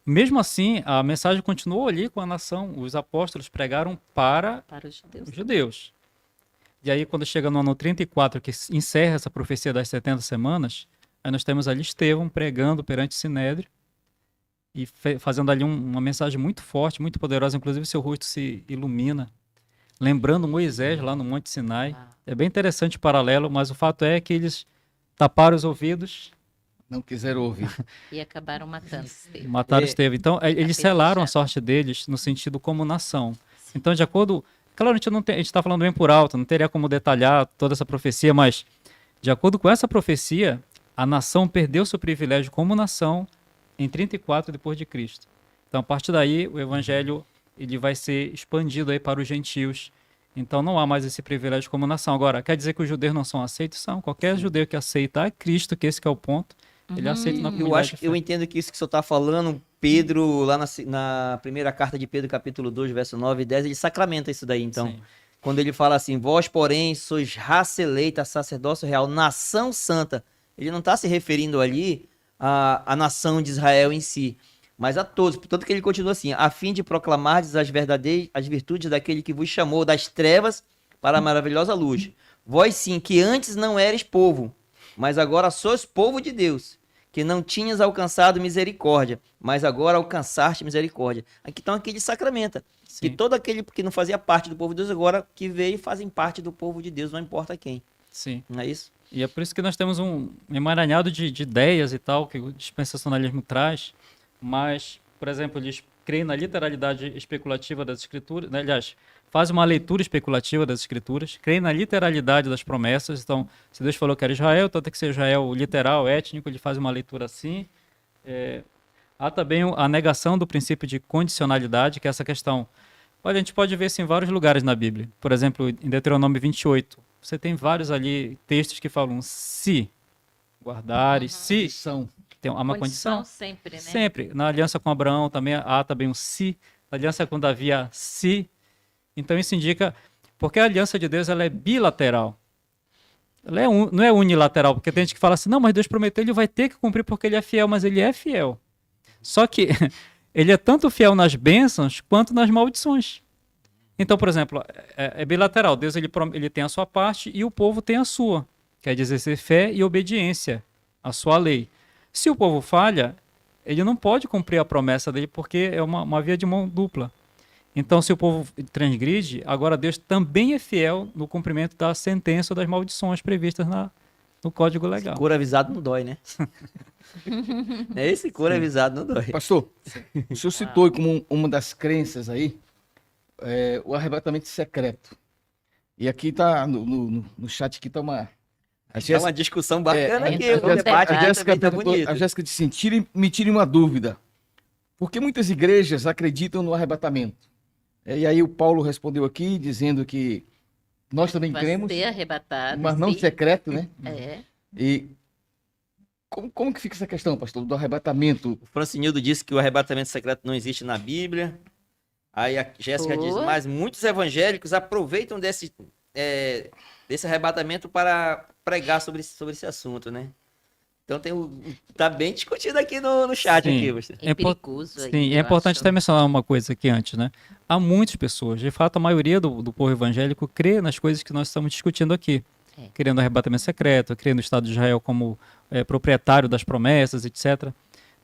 Mesmo assim, a mensagem continuou ali com a nação. Os apóstolos pregaram para Para os judeus. os judeus. E aí, quando chega no ano 34, que encerra essa profecia das 70 semanas, aí nós temos ali Estevão pregando perante o Sinédrio e fazendo ali uma mensagem muito forte, muito poderosa. Inclusive, seu rosto se ilumina, lembrando Moisés lá no Monte Sinai. Ah, É bem interessante o paralelo, mas o fato é que eles taparam os ouvidos Não quiseram ouvir. e acabaram matando e Estevão. mataram É. Estevão. Então, eles Apedrejado. selaram a sorte deles no sentido como nação. Então, de acordo... Claro, a gente está falando bem por alto, não teria como detalhar toda essa profecia, mas de acordo com essa profecia, a nação perdeu seu privilégio como nação em 34 depois de Cristo. Então, a partir daí, o evangelho ele vai ser expandido aí para os gentios. Então, não há mais esse privilégio como nação. Agora, quer dizer que os judeus não são aceitos? São. Qualquer judeu que aceita Cristo, que esse que é o ponto, ele aceita na comunidade. Eu entendo que isso que o senhor está falando, Pedro, lá na primeira carta de Pedro, capítulo 2, verso 9 e 10, ele sacramenta isso daí, então. Sim. quando ele fala assim, vós, porém, sois raça eleita, sacerdócio real, nação santa. Ele não está se referindo ali à nação de Israel em si, mas a todos. Portanto que ele continua assim, a fim de proclamardes as virtudes daquele que vos chamou das trevas para a maravilhosa luz. Vós sim, que antes não eres povo, mas agora sois povo de Deus, que não tinhas alcançado misericórdia, mas agora alcançaste misericórdia. Aqui estão aqui de sacramenta. Que Sim. todo aquele que não fazia parte do povo de Deus agora que veio fazem parte do povo de Deus, não importa quem. Sim. Não é isso? E é por isso que nós temos um emaranhado de ideias e tal, que o dispensacionalismo traz, mas, por exemplo, eles creem na literalidade especulativa das escrituras, né? Aliás, faz uma leitura especulativa das escrituras, creem na literalidade das promessas, então, se Deus falou que era Israel, então tem que ser Israel literal, étnico, ele faz uma leitura assim. Há também a negação do princípio de condicionalidade, que é essa questão. Olha, a gente pode ver isso em vários lugares na Bíblia. Por exemplo, em Deuteronômio 28, você tem vários ali textos que falam se guardares, se São. tem uma condição. sempre, né? Sempre. Na aliança com Abraão também há também um se. Na aliança com Davi há se. Então isso indica... Porque a aliança de Deus ela é bilateral. Ela não é unilateral, porque tem gente que fala assim, não, mas Deus prometeu, ele vai ter que cumprir porque ele é fiel, mas ele é fiel. Só que ele é tanto fiel nas bênçãos quanto nas maldições. Então, por exemplo, é bilateral. Deus ele tem a sua parte e o povo tem a sua. Quer dizer, ser fé e obediência à sua lei. Se o povo falha, ele não pode cumprir a promessa dele porque é uma via de mão dupla. Então, se o povo transgride, agora Deus também é fiel no cumprimento da sentença ou das maldições previstas no Código Legal. Cura avisado não dói, né? Esse cura avisado não dói. Pastor, o senhor citou como uma das crenças aí o arrebatamento secreto. E aqui tá, no chat aqui tá uma... É uma discussão bacana aqui, entra o no debate debate. aqui também tá bonito. A Jéssica disse, me tire uma dúvida. Por que muitas igrejas acreditam no arrebatamento? E aí o Paulo respondeu aqui, dizendo que nós também Vai cremos, ser arrebatado. mas não sim. secreto, né? É. E como que fica essa questão, pastor, do arrebatamento? O Francinildo disse que o arrebatamento secreto não existe na Bíblia. Aí a Jéssica diz, mas muitos evangélicos aproveitam desse arrebatamento para pregar sobre esse assunto, né? Então tá bem discutido aqui no chat. Sim. Aqui, você. É perigoso. aí, Sim, é eu importante acho. até mencionar uma coisa aqui antes, né? Há muitas pessoas, de fato a maioria do povo evangélico crê nas coisas que nós estamos discutindo aqui. Crê no arrebatamento secreto, crê no Estado de Israel como proprietário das promessas, etc.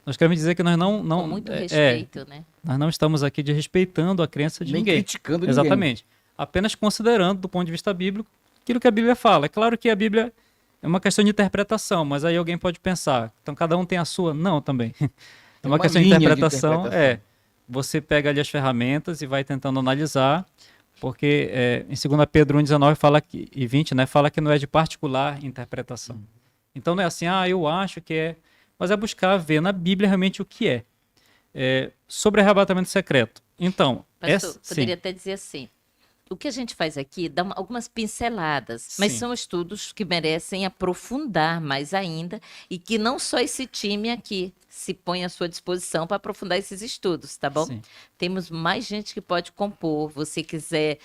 Nós queremos dizer que nós não Com muito respeito, né? nós não estamos aqui desrespeitando a crença de Nem ninguém. criticando ninguém. Exatamente. Apenas considerando, do ponto de vista bíblico, aquilo que a Bíblia fala. É claro que a Bíblia é uma questão de interpretação, mas aí alguém pode pensar, então cada um tem a sua? Não, também. É uma questão de linha de interpretação. Você pega ali as ferramentas e vai tentando analisar, porque em 2 Pedro 1,19 e 20, né, fala que não é de particular interpretação. Então não é assim, eu acho que é, mas é buscar ver na Bíblia realmente o que é. Sobre arrebatamento secreto. Então, Pastor, sim. poderia até dizer assim, o que a gente faz aqui dá algumas pinceladas, mas Sim. são estudos que merecem aprofundar mais ainda e que não só esse time aqui se põe à sua disposição para aprofundar esses estudos, tá bom? Sim. Temos mais gente que pode compor. Você quiser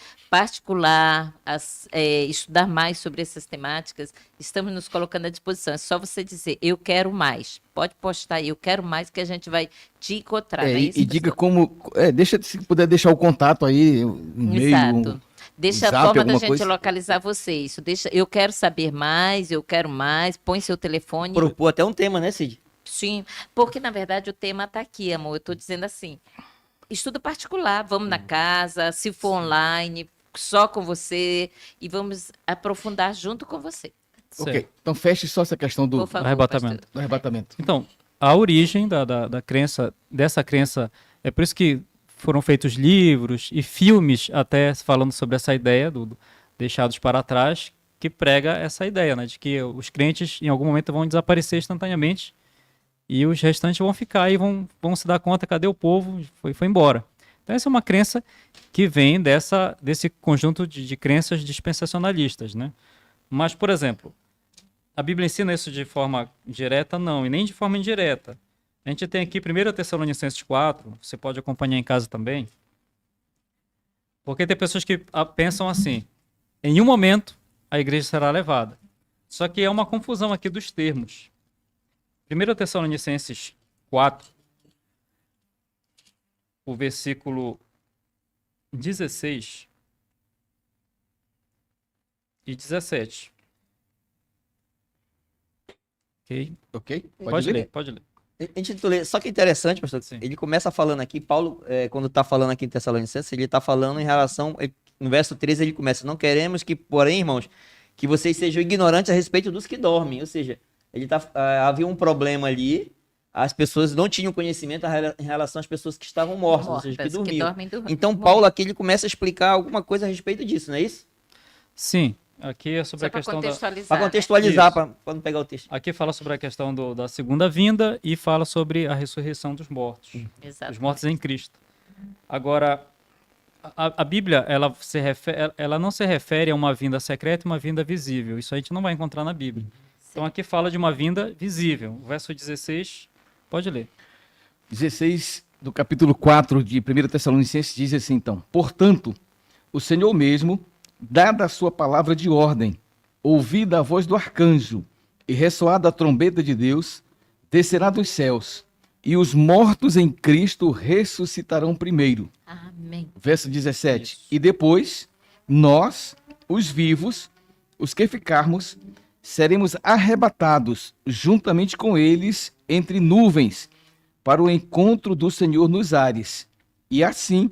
estudar mais sobre essas temáticas, estamos nos colocando à disposição. É só você dizer, eu quero mais. Pode postar aí, eu quero mais, que a gente vai te encontrar. não é isso, E diga pastor? como... se puder deixar o contato aí, e-mail... Exato. Deixa a Zap, forma da alguma gente coisa. localizar você. Isso. Deixa, eu quero saber mais, eu quero mais. Põe seu telefone. Propor até um tema, né, Cid? Sim, porque na verdade o tema está aqui, amor. Eu estou dizendo assim: estudo particular, vamos na casa, se for online, só com você, e vamos aprofundar junto com você. Ok, Certo. então feche só essa questão do Por favor, arrebatamento. pastor. arrebatamento. Então, a origem da crença, dessa crença, é por isso que foram feitos livros e filmes até falando sobre essa ideia do deixados para trás, que prega essa ideia, né, de que os crentes em algum momento vão desaparecer instantaneamente e os restantes vão ficar e vão se dar conta, cadê o povo? Foi embora. Então essa é uma crença que vem desse conjunto de crenças dispensacionalistas, né? Mas, por exemplo, a Bíblia ensina isso de forma direta? Não, e nem de forma indireta. A gente tem aqui 1 Tessalonicenses 4, você pode acompanhar em casa também. Porque tem pessoas que pensam assim, em um momento a igreja será levada. Só que é uma confusão aqui dos termos. 1 Tessalonicenses 4, o versículo 16 e 17. Ok? Ok? Pode ler, pode ler. A gente lê, só que é interessante, pastor, Sim. ele começa falando aqui, Paulo, quando está falando aqui em Tessalonicenses, ele está falando em relação, no verso 13 ele começa, não queremos que, porém, irmãos, que vocês sejam ignorantes a respeito dos que dormem, ou seja, havia um problema ali, as pessoas não tinham conhecimento em relação às pessoas que estavam mortas, ou seja, que dormiam. Então, Paulo aqui ele começa a explicar alguma coisa a respeito disso, não é isso? Sim, aqui é sobre a questão da... Para contextualizar, Isso. para não pegar o texto. Aqui fala sobre a questão da segunda vinda e fala sobre a ressurreição dos mortos. Exato. Os mortos em Cristo. Agora, a Bíblia, ela não se refere a uma vinda secreta e uma vinda visível. Isso a gente não vai encontrar na Bíblia. Então aqui fala de uma vinda visível. O verso 16, pode ler. 16 do capítulo 4 de 1 Tessalonicenses diz assim, então: portanto, o Senhor mesmo, dada a sua palavra de ordem, ouvida a voz do arcanjo e ressoada a trombeta de Deus, descerá dos céus, e os mortos em Cristo ressuscitarão primeiro. Amém. Verso 17. Isso. E depois, nós, os vivos, os que ficarmos, seremos arrebatados juntamente com eles entre nuvens para o encontro do Senhor nos ares. E assim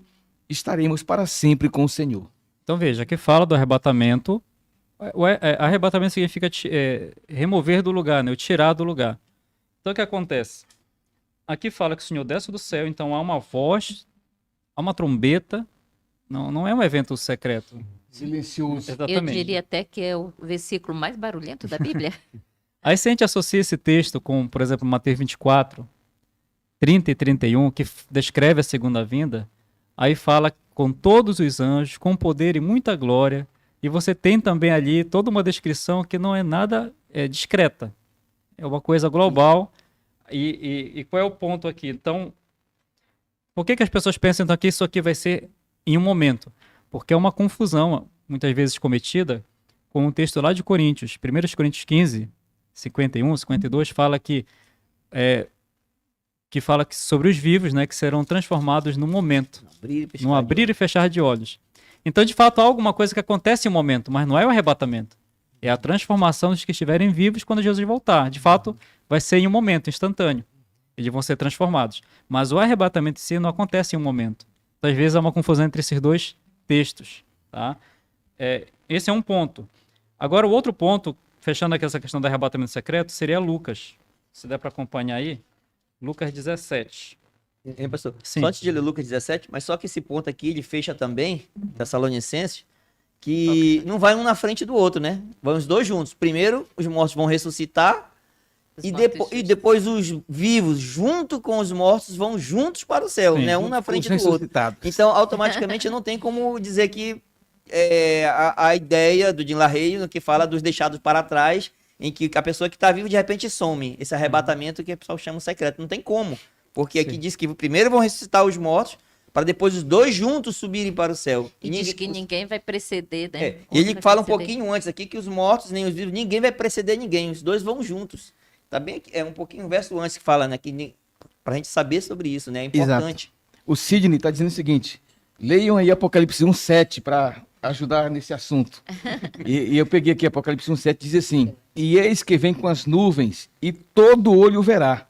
estaremos para sempre com o Senhor. Então veja, aqui fala do arrebatamento. Arrebatamento significa remover do lugar, né? Tirar do lugar. Então o que acontece? Aqui fala que o Senhor desce do céu, então há uma voz, há uma trombeta. Não é um evento secreto. Silencioso. Eu Exatamente. diria até que é o versículo mais barulhento da Bíblia. Aí se a gente associa esse texto com, por exemplo, Mateus 24, 30 e 31, que descreve a segunda vinda, aí fala com todos os anjos, com poder e muita glória, e você tem também ali toda uma descrição que não é nada discreta. É uma coisa global. E qual é o ponto aqui? Então, por que as pessoas pensam então, que isso aqui vai ser em um momento? Porque é uma confusão, muitas vezes cometida, com o texto lá de Coríntios. 1 Coríntios 15, 51, 52, fala que fala que sobre os vivos, né, que serão transformados no momento, num abrir e fechar de olhos. Então, de fato, há alguma coisa que acontece em um momento, mas não é o arrebatamento. É a transformação dos que estiverem vivos quando Jesus voltar. De fato, vai ser em um momento, instantâneo. Eles vão ser transformados. Mas o arrebatamento em si não acontece em um momento. Então, às vezes há uma confusão entre esses dois textos. Tá? Esse é um ponto. Agora, o outro ponto, fechando aqui essa questão do arrebatamento secreto, seria Lucas. Se der para acompanhar aí. Lucas 17. Hein, pastor? Sim. Só antes de ler Lucas 17, mas só que esse ponto aqui, ele fecha também, Tessalonicenses, que não vai um na frente do outro, né? Vão os dois juntos. Primeiro, os mortos vão ressuscitar, e depois os vivos, junto com os mortos, vão juntos para o céu, Sim, né? Um na frente Os do outro. ressuscitados. Então, automaticamente, não tem como dizer que a ideia do Jim LaRae, no que fala dos deixados para trás, em que a pessoa que está viva, de repente, some. Esse arrebatamento que o pessoal chama secreto. Não tem como. Porque aqui Sim. diz que primeiro vão ressuscitar os mortos, para depois os dois juntos subirem para o céu. E diz que ninguém vai preceder, né? E ele vai fala um preceder. pouquinho antes aqui que os mortos nem os vivos, ninguém vai preceder ninguém, os dois vão juntos. Tá bem aqui, um pouquinho um verso antes que fala, né, que pra gente saber sobre isso, né, é importante. O Sidney está dizendo o seguinte: leiam aí Apocalipse 1:7 para ajudar nesse assunto. E eu peguei aqui Apocalipse 1:7, diz assim: e eis que vem com as nuvens, e todo olho o verá,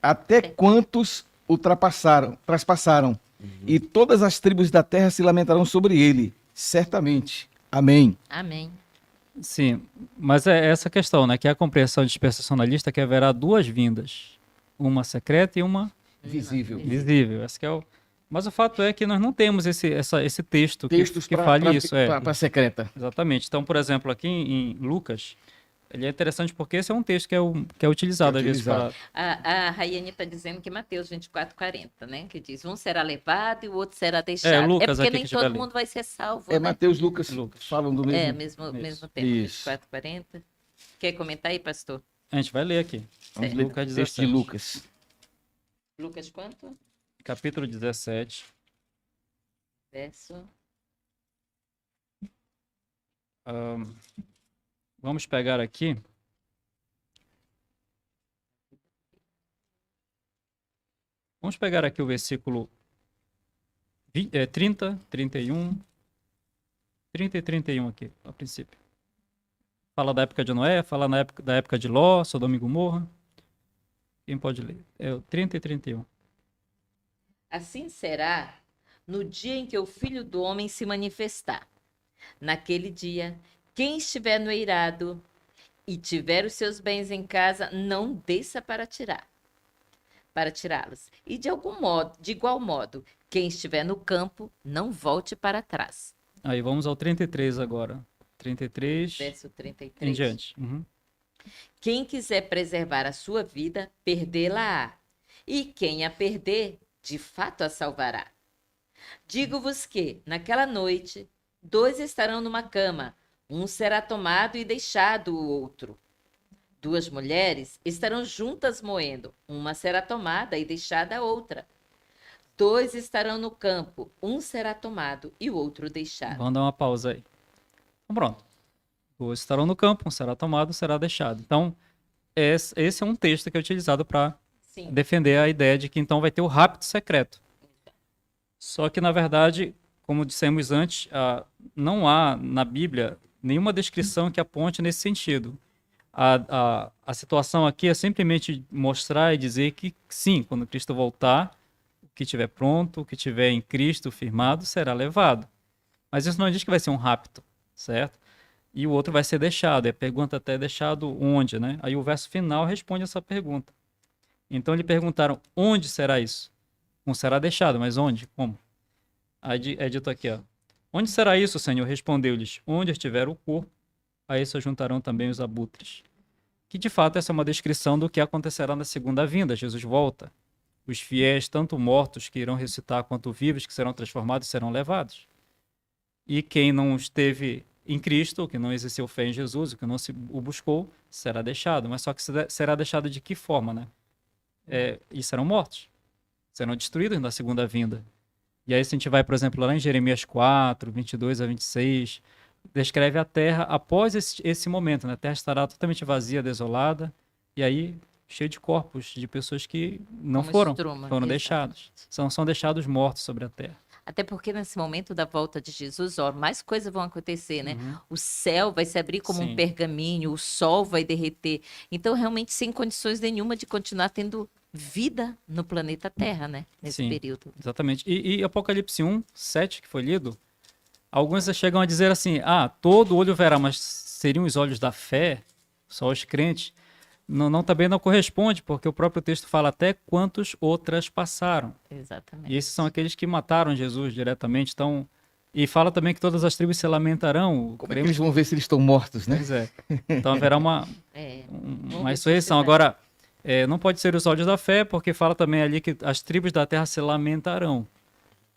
até quantos o traspassaram, e todas as tribos da terra se lamentarão sobre ele, certamente. Amém. Amém. Sim, mas é essa questão, né? Que é a compreensão dispensacionalista que haverá duas vindas. Uma secreta e uma Visível. visível. Essa que é Mas o fato é que nós não temos esse texto Textos que fale isso. para secreta. Exatamente. Então, por exemplo, aqui em Lucas, ele é interessante porque esse é um texto que é utilizado às vezes para... A Raiane está dizendo que Mateus 24:40, né? Que diz, um será levado e o outro será deixado. Lucas porque aqui nem que todo tiver mundo vai ser salvo, É né? Mateus, Lucas falam do mesmo. Mesmo tempo, Isso. 24:40. Quer comentar aí, pastor? A gente vai ler aqui. Vamos Certo. ler Lucas o texto de 17. Lucas. Lucas quanto? Capítulo 17. Verso Vamos pegar aqui. Vamos pegar aqui o versículo 30, 31. 30 e 31 aqui, a princípio. Fala da época de Noé, fala da época de Ló, Sodoma e Gomorra. Quem pode ler? É o 30 e 31. Assim será no dia em que o Filho do Homem se manifestar. Naquele dia, quem estiver no eirado e tiver os seus bens em casa, não desça para tirá-los. E de igual modo, quem estiver no campo, não volte para trás. Aí vamos ao 33 agora. 33 Verso 33. em diante. Uhum. Quem quiser preservar a sua vida, perdê-la-á. E quem a perder, de fato a salvará. Digo-vos que, naquela noite, 2 estarão numa cama, um será tomado e deixado o outro. 2 mulheres estarão juntas moendo, uma será tomada e deixada a outra. 2 estarão no campo, um será tomado e o outro deixado. Vamos dar uma pausa aí. Então, pronto. 2 estarão no campo, um será tomado, será deixado. Então, esse é um texto que é utilizado para defender a ideia de que então vai ter o rapto secreto. Só que, na verdade, como dissemos antes, não há na Bíblia nenhuma descrição que aponte nesse sentido. A situação aqui é simplesmente mostrar e dizer que, sim, quando Cristo voltar, o que estiver pronto, o que estiver em Cristo firmado, será levado. Mas isso não diz que vai ser um rapto, certo? E o outro vai ser deixado. E a pergunta até é deixado onde, né? Aí o verso final responde essa pergunta. Então lhe perguntaram, onde será isso? Um será deixado, mas onde? Como? Aí é dito aqui, ó. Onde será isso, Senhor? Respondeu-lhes, onde estiver o corpo, a isso juntarão também os abutres. Que de fato essa é uma descrição do que acontecerá na segunda vinda. Jesus volta. Os fiéis, tanto mortos que irão ressuscitar, quanto vivos que serão transformados, serão levados. E quem não esteve em Cristo, que não exerceu fé em Jesus, que não o buscou, será deixado. Mas só que será deixado de que forma, né? E serão mortos. Serão destruídos na segunda vinda. E aí se a gente vai, por exemplo, lá em Jeremias 4, 22 a 26, descreve a terra após esse momento, né? A terra estará totalmente vazia, desolada, e aí cheio de corpos de pessoas que não foram deixados. São deixados mortos sobre a terra. Até porque nesse momento da volta de Jesus, mais coisas vão acontecer, né? Uhum. O céu vai se abrir como um pergaminho, o sol vai derreter. Então, realmente, sem condições nenhuma de continuar tendo vida no planeta Terra, né? Nesse período. Exatamente. E Apocalipse 1, 7, que foi lido, alguns chegam a dizer assim, todo olho verá, mas seriam os olhos da fé, só os crentes? Também não corresponde, porque o próprio texto fala até quantos outras passaram. Exatamente. E esses são aqueles que mataram Jesus diretamente. Então, e fala também que todas as tribos se lamentarão. Como é que eles vão ver se eles estão mortos, né? Pois é. Então haverá uma ressurreição. Agora, não pode ser os olhos da fé, porque fala também ali que as tribos da terra se lamentarão.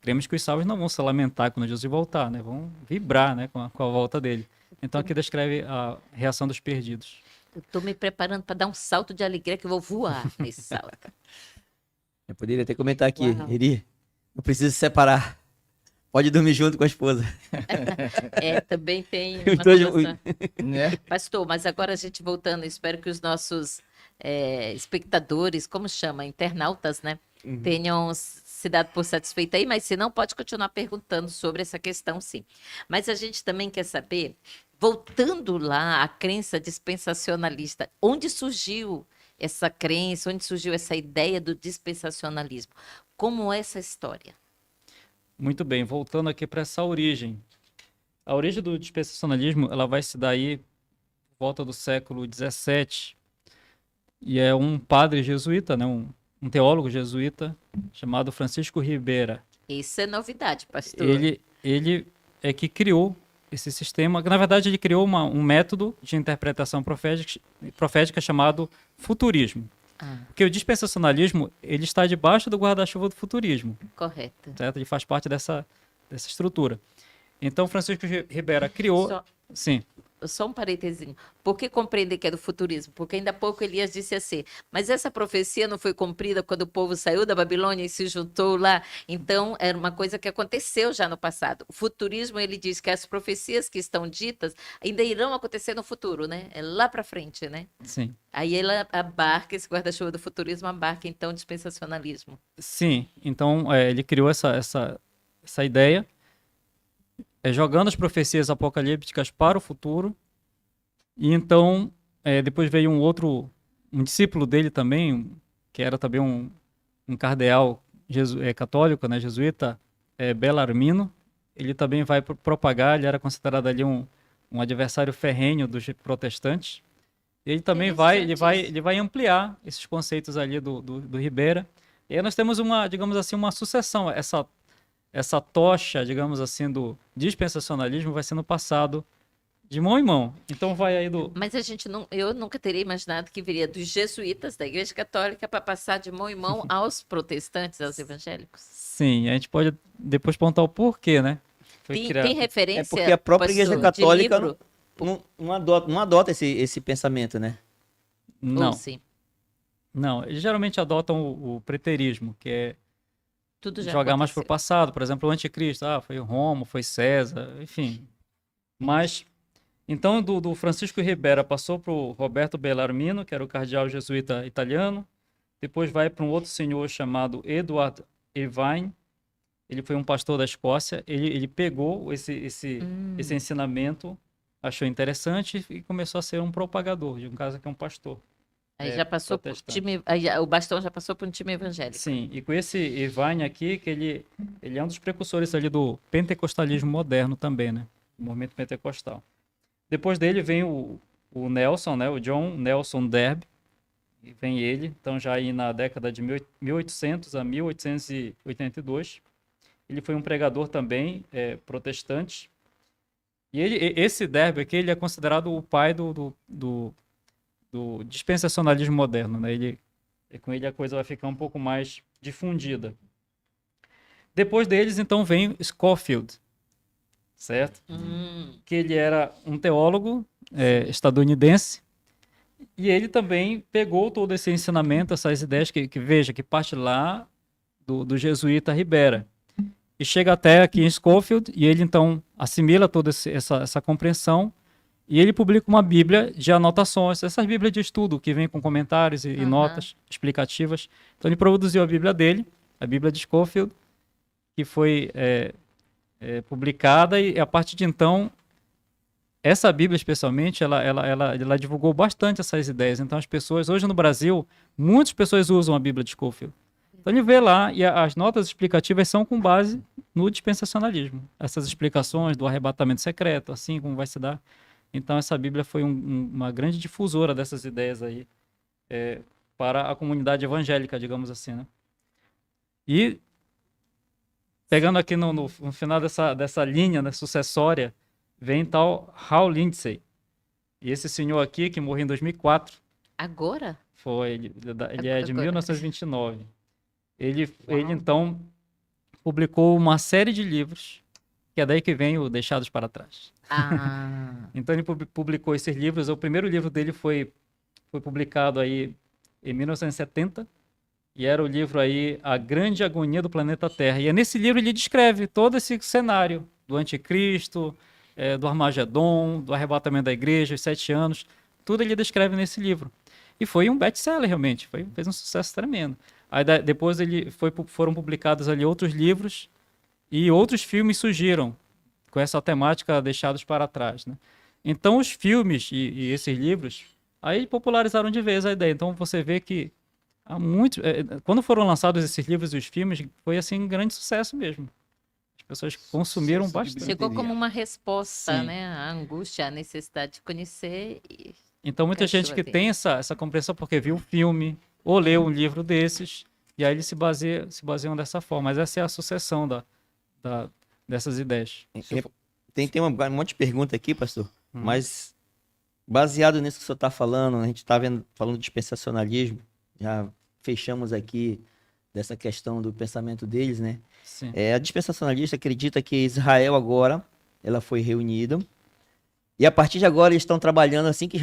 Cremos que os salvos não vão se lamentar quando Jesus voltar, né? Vão vibrar, né, com a volta dele. Então aqui descreve a reação dos perdidos. Eu estou me preparando para dar um salto de alegria que eu vou voar nesse salto. Eu poderia até comentar aqui, Eri, não precisa se separar. Pode dormir junto com a esposa. Também tem uma coisa. Pastor, mas agora a gente voltando, espero que os nossos espectadores, como chama, internautas, né, tenham se dado por satisfeito aí, mas se não, pode continuar perguntando sobre essa questão, sim. Mas a gente também quer saber, voltando lá à crença dispensacionalista, onde surgiu essa crença, onde surgiu essa ideia do dispensacionalismo? Como é essa história? Muito bem, voltando aqui para essa origem. A origem do dispensacionalismo, ela vai se dar aí por volta do século XVII, e é um padre jesuíta, né, um teólogo jesuíta chamado Francisco Ribera. Isso é novidade, pastor. Ele é que criou esse sistema, que na verdade ele criou um método de interpretação profética chamado futurismo. Porque o dispensacionalismo, ele está debaixo do guarda-chuva do futurismo. Correto. Certo? Ele faz parte dessa estrutura. Então, Francisco Ribera criou... Só... Sim. só um parentezinho. Por que compreender que é do futurismo? Porque ainda há pouco Elias disse assim, mas essa profecia não foi cumprida quando o povo saiu da Babilônia e se juntou lá? Então, era uma coisa que aconteceu já no passado. O futurismo, ele diz que as profecias que estão ditas ainda irão acontecer no futuro, né? É lá para frente, né? Sim. Aí ela abarca, esse guarda-chuva do futurismo abarca, então, o dispensacionalismo. Sim, então ele criou essa ideia, jogando as profecias apocalípticas para o futuro. E então, depois veio um discípulo dele também, que era também um cardeal católico, né, jesuíta, Bellarmino. Ele também vai propagar, ele era considerado ali um adversário ferrenho dos protestantes. Ele também vai ampliar esses conceitos ali do Ribera. E aí nós temos digamos assim, uma sucessão. Essa tocha, digamos assim, do dispensacionalismo vai sendo passado de mão em mão. Então vai aí Mas eu nunca teria imaginado que viria dos jesuítas da Igreja Católica para passar de mão em mão aos protestantes, aos evangélicos. Sim, a gente pode depois pontuar o porquê, né? Tem referência, porque a própria pastor, Igreja de Católica livro? não adota esse pensamento, né? Não, Ou sim, não. Eles geralmente adotam o preterismo, que é tudo já jogar mais para o aconteceu. passado. Por exemplo, o anticristo, foi Roma, foi César, enfim. Mas, então, do Francisco Ribera passou para o Roberto Bellarmino, que era o cardeal jesuíta italiano. Depois vai para um outro senhor chamado Edward Irvine. Ele foi um pastor da Escócia. Ele pegou esse ensinamento, achou interessante e começou a ser um propagador, de um caso que é um pastor. Aí já passou por protestante. time, o bastão já passou por um time evangélico. Sim, e com esse Irvine aqui, que ele é um dos precursores ali do pentecostalismo moderno também, né? O movimento pentecostal. Depois dele vem o Nelson, né? O John Nelson Darby. E vem ele, então já aí na década de 1800 a 1882. Ele foi um pregador também, protestante. E esse Darby aqui, ele é considerado o pai do dispensacionalismo moderno, né? Com ele a coisa vai ficar um pouco mais difundida. Depois deles, então, vem Scofield, certo? Que ele era um teólogo estadunidense, e ele também pegou todo esse ensinamento, essas ideias que parte lá do jesuíta Ribera, e chega até aqui em Scofield, e ele então assimila toda essa compreensão, e ele publica uma Bíblia de anotações, essas Bíblias de estudo, que vem com comentários e notas explicativas. Então ele produziu a Bíblia dele, a Bíblia de Scofield, que foi publicada, e a partir de então, essa Bíblia especialmente, ela divulgou bastante essas ideias. Então as pessoas, hoje no Brasil, muitas pessoas usam a Bíblia de Scofield. Então ele vê lá, e as notas explicativas são com base no dispensacionalismo. Essas explicações do arrebatamento secreto, assim como vai se dar. Então essa Bíblia foi uma grande difusora dessas ideias aí para a comunidade evangélica, digamos assim, né? E pegando aqui no final dessa linha, né, sucessória, vem tal Hal Lindsey. E esse senhor aqui, que morreu em 2004, Agora? ele é de Agora. 1929. Ele então publicou uma série de livros, que é daí que vem o Deixados para Trás. Então ele publicou esses livros. O primeiro livro dele foi publicado aí em 1970, e era o livro aí A Grande Agonia do Planeta Terra. E nesse livro ele descreve todo esse cenário do anticristo, do Armagedon, do arrebatamento da igreja, os 7 anos. Tudo ele descreve nesse livro. E foi um best-seller realmente, fez um sucesso tremendo. Aí depois foram publicados ali outros livros, e outros filmes surgiram com essa temática Deixados para Trás, né? Então os filmes e esses livros aí popularizaram de vez a ideia. Então você vê que há quando foram lançados esses livros e os filmes, foi assim um grande sucesso mesmo. As pessoas consumiram Sucesso de bastante. Chegou bilheteria. como uma resposta, Sim. né? À angústia, à necessidade de conhecer. Então muita gente que Cachorro tem essa compreensão porque viu um filme ou leu um livro desses, e aí eles se baseiam dessa forma. Mas essa é a sucessão dessas ideias. Tem um monte de pergunta aqui, pastor, mas baseado nisso que o senhor está falando, a gente está falando de dispensacionalismo, já fechamos aqui dessa questão do pensamento deles, né? Sim. A dispensacionalista acredita que Israel agora, ela foi reunida, E a partir de agora eles estão trabalhando assim que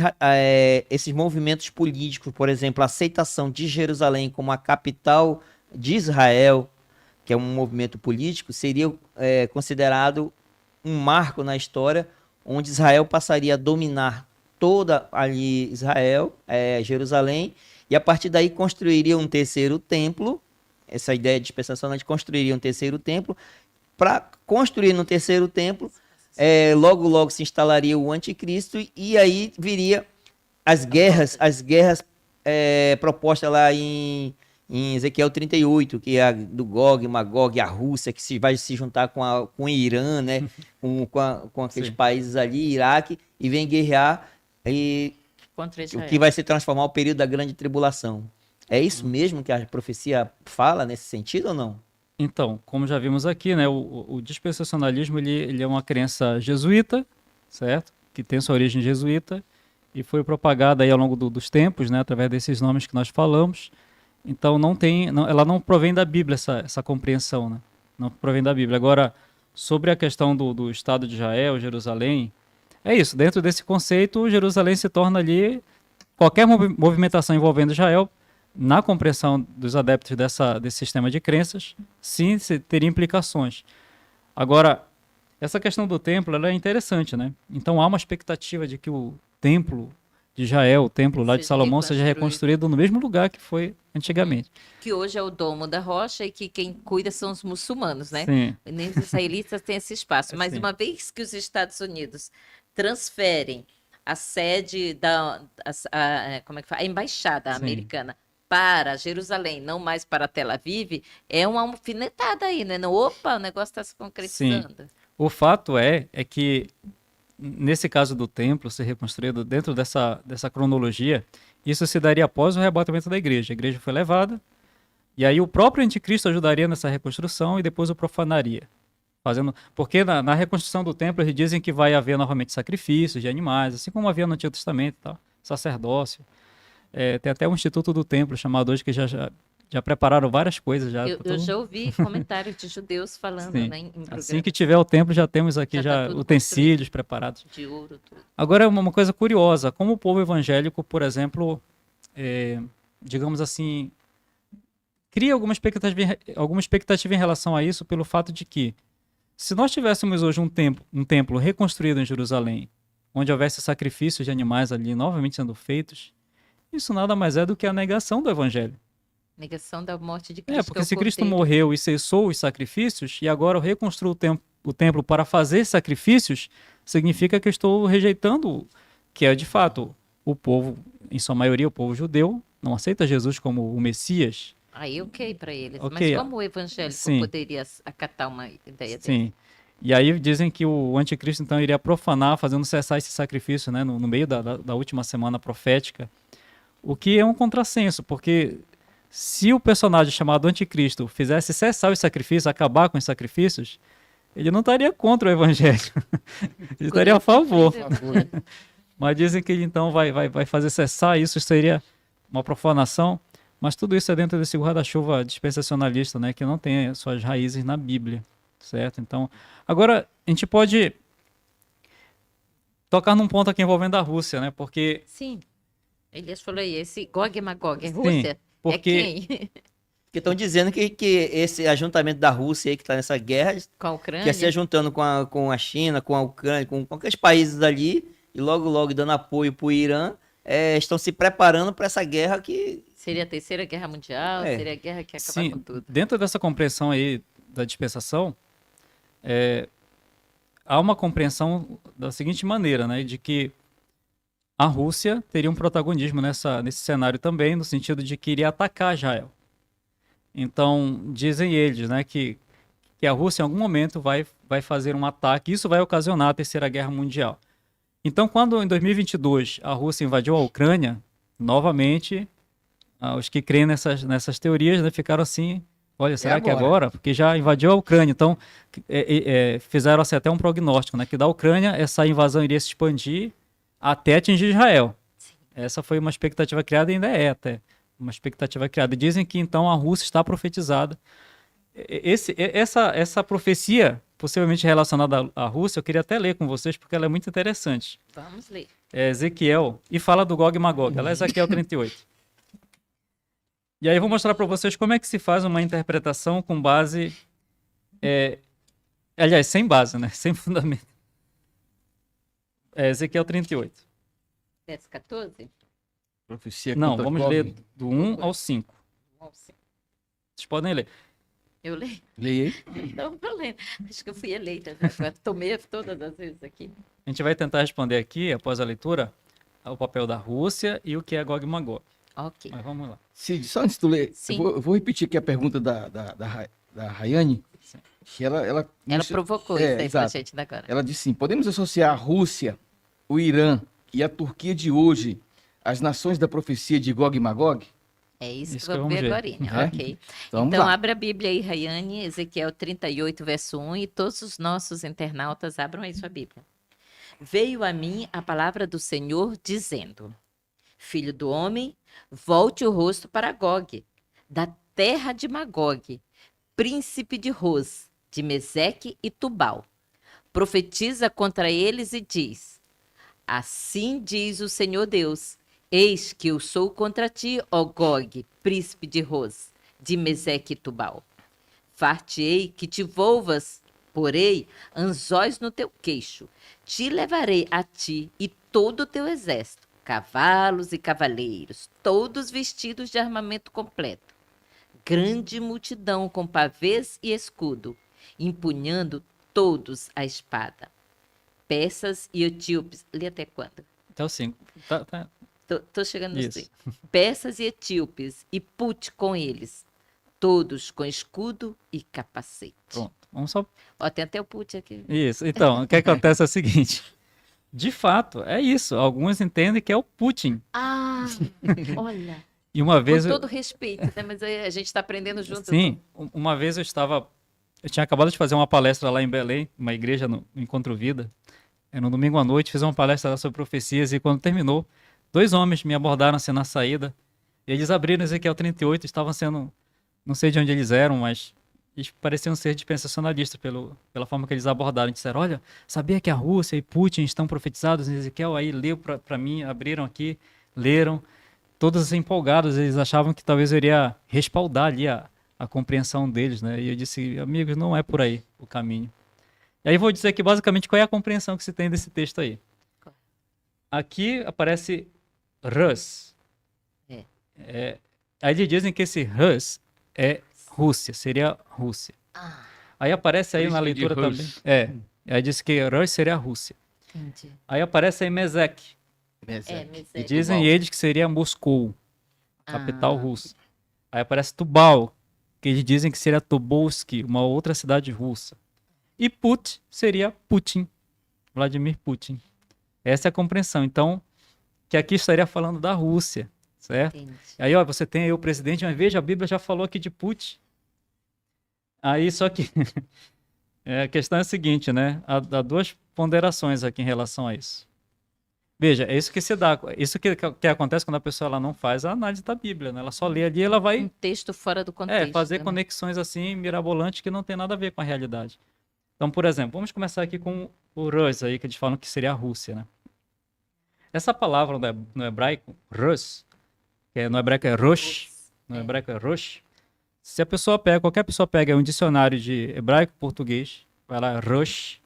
esses movimentos políticos, por exemplo, a aceitação de Jerusalém como a capital de Israel, que é um movimento político, seria considerado um marco na história, onde Israel passaria a dominar toda ali Israel, Jerusalém, e a partir daí construiria um terceiro templo. Essa ideia dispensacional de construiria um terceiro templo. Para construir no terceiro templo, logo se instalaria o anticristo, e aí viria as guerras propostas lá em Ezequiel 38, que é a do Gog e Magog, a Rússia, que vai se juntar com o Irã, né? com aqueles Sim. países ali, Iraque, e vem guerrear, e Contra o Israel. que vai se transformar o período da grande tribulação. É isso mesmo que a profecia fala nesse sentido ou não? Então, como já vimos aqui, né, o dispensacionalismo ele é uma crença jesuíta, certo? Que tem sua origem jesuíta e foi propagada aí ao longo dos tempos, né, através desses nomes que nós falamos. Então, ela não provém da Bíblia essa compreensão, né? Não provém da Bíblia. Agora, sobre a questão do Estado de Israel, Jerusalém, é isso. Dentro desse conceito, Jerusalém se torna ali qualquer movimentação envolvendo Israel. Na compreensão dos adeptos desse sistema de crenças, sim, teria implicações. Agora, essa questão do templo ela é interessante, né? Então há uma expectativa de que o templo de Israel, o templo lá de Seja Salomão, seja reconstruído. reconstruído no mesmo lugar que foi antigamente. Que hoje é o Domo da Rocha e que quem cuida são os muçulmanos, né? Sim, Nem os israelitas têm esse espaço. Mas Sim. uma vez que os Estados Unidos transferem a sede como é que fala? A embaixada Sim. americana para Jerusalém, não mais para Tel Aviv, é uma alfinetada aí, né? Opa, o negócio está se concretizando. o fato é que nesse caso do templo ser reconstruído dentro dessa cronologia, isso se daria após o arrebatamento da igreja. A igreja foi levada, e aí o próprio anticristo ajudaria nessa reconstrução e depois o profanaria. Porque na reconstrução do templo eles dizem que vai haver novamente sacrifícios de animais, assim como havia no Antigo Testamento e tal, sacerdócio. Tem até um instituto do templo chamado hoje que já prepararam várias coisas. Eu já ouvi comentários de judeus falando, Sim. né, em Assim que tiver o templo, já temos aqui Já tá tudo utensílios preparados. de ouro, tudo. Agora, uma coisa curiosa, como o povo evangélico, por exemplo, digamos assim, cria alguma expectativa em relação a isso pelo fato de que, se nós tivéssemos hoje um templo reconstruído em Jerusalém, onde houvesse sacrifícios de animais ali novamente sendo feitos, isso nada mais é do que a negação do evangelho. Negação da morte de Cristo. Porque que é o se Cristo Cordeiro. morreu e cessou os sacrifícios, e agora eu reconstruo o templo para fazer sacrifícios, significa que eu estou rejeitando que é de fato o povo, em sua maioria o povo judeu, não aceita Jesus como o Messias. Aí ok para eles. Ok, Mas como o evangélico sim. poderia acatar uma ideia dessa? Sim. E aí dizem que o anticristo então iria profanar, fazendo cessar esse sacrifício, né, no meio da última semana profética, o que é um contrassenso, porque se o personagem chamado anticristo fizesse cessar os sacrifícios, acabar com os sacrifícios, ele não estaria contra o evangelho, ele estaria a favor. Mas dizem que ele então vai fazer cessar isso, seria uma profanação, mas tudo isso é dentro desse guarda-chuva dispensacionalista, né, que não tem suas raízes na Bíblia, certo? Então, agora a gente pode tocar num ponto aqui envolvendo a Rússia, né, porque... Sim. Elias falou aí, esse Gog e Magog é Sim, Rússia? porque- É quem? Porque estão dizendo que esse ajuntamento da Rússia aí, que está nessa guerra, Com a Ucrânia? quer se ajuntando com a China, com a Ucrânia, com aqueles países ali, e logo dando apoio para o Irã, estão se preparando para essa guerra que... Seria a Terceira Guerra Mundial? É. Seria a guerra que ia acabar Sim, com tudo? dentro dessa compreensão aí da dispensação, há uma compreensão da seguinte maneira, né, de que a Rússia teria um protagonismo nesse cenário também, no sentido de que iria atacar Israel. Então, dizem eles, né, que a Rússia em algum momento vai fazer um ataque, isso vai ocasionar a Terceira Guerra Mundial. Então, quando em 2022 a Rússia invadiu a Ucrânia, novamente, os que creem nessas teorias, né, ficaram assim, olha, será que agora? Porque já invadiu a Ucrânia. Então, fizeram assim, até um prognóstico, né, que da Ucrânia essa invasão iria se expandir até atingir Israel. Essa foi uma expectativa criada e ainda é até uma expectativa criada. E dizem que então a Rússia está profetizada. Essa profecia possivelmente relacionada à Rússia, eu queria até ler com vocês, porque ela é muito interessante. Vamos ler. É Ezequiel, e fala do Gog e Magog. Ela é Ezequiel 38. E aí eu vou mostrar para vocês como é que se faz uma interpretação com base... aliás, sem base, né? Sem fundamento. Ezequiel 38. Verso 14? Profecia Não, contra vamos Gog. ler do 1 ao 5. Vocês podem ler. Eu leio? Leia aí. Então, eu lendo. Acho que eu fui eleita. Já. Tomei todas as vezes aqui. A gente vai tentar responder aqui, após a leitura, o papel da Rússia e o que é Gog e Magog. Ok. Mas vamos lá. Cid, só antes de tu ler, Sim. eu vou repetir aqui a pergunta da Rayane, Sim. que ela Ela provocou É, isso aí pra exato. gente da agora. Ela disse assim, podemos associar a Rússia, o Irã e a Turquia de hoje às nações da profecia de Gog e Magog? É isso Isso que que vamos ver vamos ver. agora. É? Ok. Então, vamos Então, lá. abra a Bíblia aí, Rayane, Ezequiel 38, verso 1, e todos os nossos internautas abram aí sua Bíblia. Veio a mim a palavra do Senhor, dizendo: Filho do homem, volte o rosto para Gog, da terra de Magog, príncipe de Ros, de Meseque e Tubal. Profetiza contra eles e diz: Assim diz o Senhor Deus: Eis que eu sou contra ti, ó Gog, príncipe de Ros, de Meseque e Tubal. Far-te-ei que te volvas, porei anzóis no teu queixo. Te levarei a ti e todo o teu exército, cavalos e cavaleiros, todos vestidos de armamento completo. Grande multidão com pavês e escudo, empunhando todos a espada. Persas e etíopes. Lê até quando? Até o 5. Tô chegando no Isso. 5. Persas e etíopes, e Put com eles, todos com escudo e capacete. Pronto. Vamos só... Ó, tem até o Put aqui. Isso. Então, o que acontece é o seguinte. De fato, é isso. Alguns entendem que é o Putin. Ah, olha. E uma Com vez... todo respeito, né? Mas a gente está aprendendo junto. Sim, uma vez eu tinha acabado de fazer uma palestra lá em Belém, uma igreja no Encontro Vida. No domingo à noite, fiz uma palestra lá sobre profecias e quando terminou, 2 homens me abordaram assim na saída. E eles abriram Ezequiel 38, estavam sendo, não sei de onde eles eram, mas eles pareciam ser dispensacionalistas pela forma que eles abordaram. Disseram, olha, sabia que a Rússia e Putin estão profetizados em Ezequiel? Aí leu para mim, abriram aqui, leram. Todos empolgados, eles achavam que talvez eu iria respaldar ali a compreensão deles, né? E eu disse, amigos, não é por aí o caminho. E aí vou dizer aqui basicamente qual é a compreensão que se tem desse texto aí. Aqui aparece Rus. Aí eles dizem que esse Rus é Rússia, seria Rússia. Ah, Aí aparece aí na Príncipe de leitura Rus. também. Aí diz que Rus seria a Rússia. entendi. Aí aparece aí Mesec. Mas E dizem eles que seria Moscou, a capital Ah. russa. Aí aparece Tubal, que eles dizem que seria Tobolsk, uma outra cidade russa. E Put seria Putin, Vladimir Putin. Essa é a compreensão. Então, que aqui estaria falando da Rússia, certo? Entendi. Aí, ó, você tem aí o presidente, mas veja, a Bíblia já falou aqui de Putin. Aí, só que a questão é a seguinte, né? Há 2 ponderações aqui em relação a isso. Veja, é isso que se dá, isso que acontece quando a pessoa ela não faz a análise da Bíblia, né? Ela só lê ali e ela Um vai texto fora do contexto. fazer né? conexões assim mirabolantes que não tem nada a ver com a realidade. Então, por exemplo, vamos começar aqui com o Rus aí, que eles falam que seria a Rússia, né? Essa palavra no hebraico, Rus, que no hebraico é Rosh, no hebraico é Rosh. Se a pessoa pega, qualquer pessoa pega um dicionário de hebraico português, vai lá, Rosh,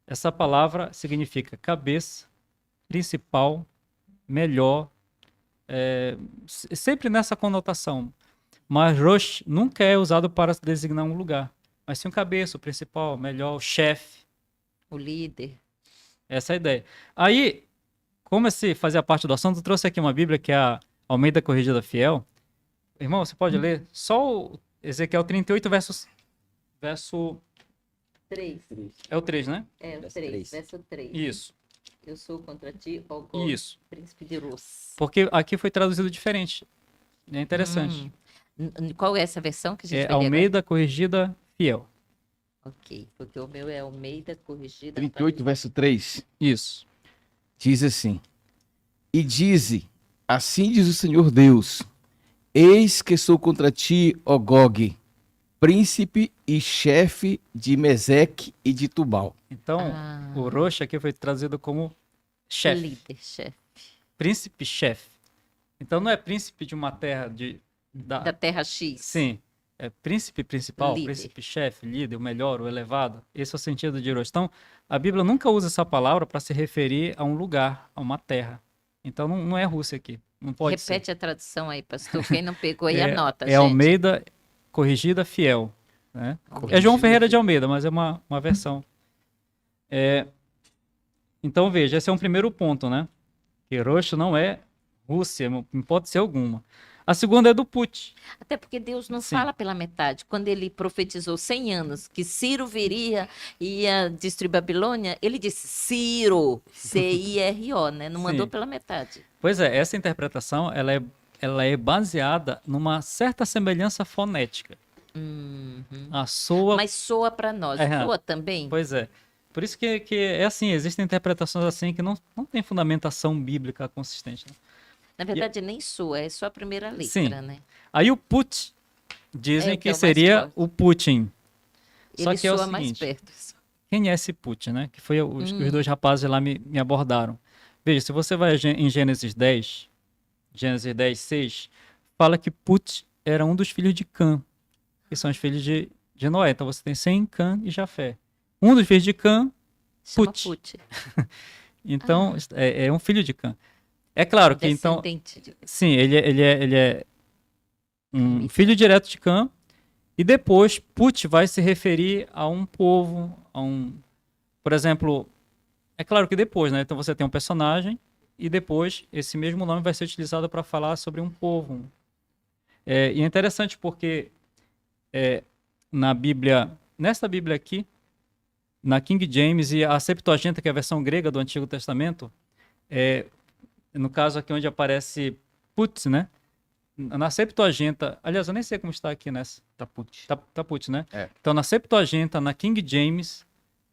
essa palavra significa cabeça, principal, melhor, sempre nessa conotação. Mas Rosh nunca é usado para designar um lugar, mas sim o cabeça, o principal, melhor, o chefe. O líder. Essa é a ideia. Aí, como esse fazia parte do assunto, eu trouxe aqui uma Bíblia que é a Almeida Corrigida Fiel. Irmão, você pode ler só o Ezequiel 38, verso... 3. É o 3, né? É, o Verso 3. três. Verso 3. Isso, Eu sou contra ti, ó Gog, isso. príncipe de Rus. Porque aqui foi traduzido diferente. É interessante. Qual é essa versão que a gente É vai ler Almeida Corrigida Fiel. agora? Ok, porque o meu é Almeida corrigida. 38, verso 3, Isso. diz assim, e dize, assim diz o Senhor Deus, eis que sou contra ti, ó Gog, príncipe e chefe de Meseque e de Tubal. Então, Ah. o Rosh aqui foi trazido como chefe, Líder, chefe. príncipe-chefe. Então, não é príncipe de uma terra Da Terra X. Sim, é príncipe principal, Líder. príncipe-chefe, líder, o melhor, o elevado. Esse é o sentido de Rosh. Então, a Bíblia nunca usa essa palavra para se referir a um lugar, a uma terra. Então, não é Rússia aqui. Não pode ser. Repete a tradução aí, pastor. Quem não pegou aí, anota, É gente. Almeida Corrigida Fiel. Né? É João Ferreira de Almeida, mas é uma versão. Então, veja, esse é um primeiro ponto, né? Que Rosh não é Rússia, em hipótese alguma. A segunda é do Put. Até porque Deus não Sim. fala pela metade. Quando ele profetizou 100 anos que Ciro viria e ia destruir Babilônia, ele disse Ciro, C-I-R-O, né? Não mandou Sim. pela metade. Pois é, essa interpretação ela é baseada numa certa semelhança fonética. Uhum. A soa. Mas soa para nós. É. Soa também? Pois é. Por isso que é assim, existem interpretações assim que não tem fundamentação bíblica consistente. Né? Na verdade, nem soa, é só a primeira letra, Sim. né? Aí o Put, dizem É, que é que o mais seria forte. o Putin. Ele Só que é o soa mais seguinte, perto. quem é esse Putin, né? Que foi os dois rapazes lá me abordaram. Veja, se você vai em Gênesis 10, 6, fala que Put era um dos filhos de Cã, que são os filhos de Noé. Então você tem Sem, Cã e Jafé. Um dos filhos de Cã, Chama Put. Put. então é um filho de Cã. É claro que então, Descendente de... sim, ele é um filho direto de Cã. E depois, Put vai se referir a um povo, por exemplo, é claro que depois, né? Então você tem um personagem e depois esse mesmo nome vai ser utilizado para falar sobre um povo. E é interessante porque na Bíblia, nesta Bíblia aqui, na King James e a Septuaginta, que é a versão grega do Antigo Testamento, no caso aqui onde aparece Put, né? Na Septuaginta, aliás, eu nem sei como está aqui nessa. Tá Put. Tá Put, né? É. Então, na Septuaginta, na King James,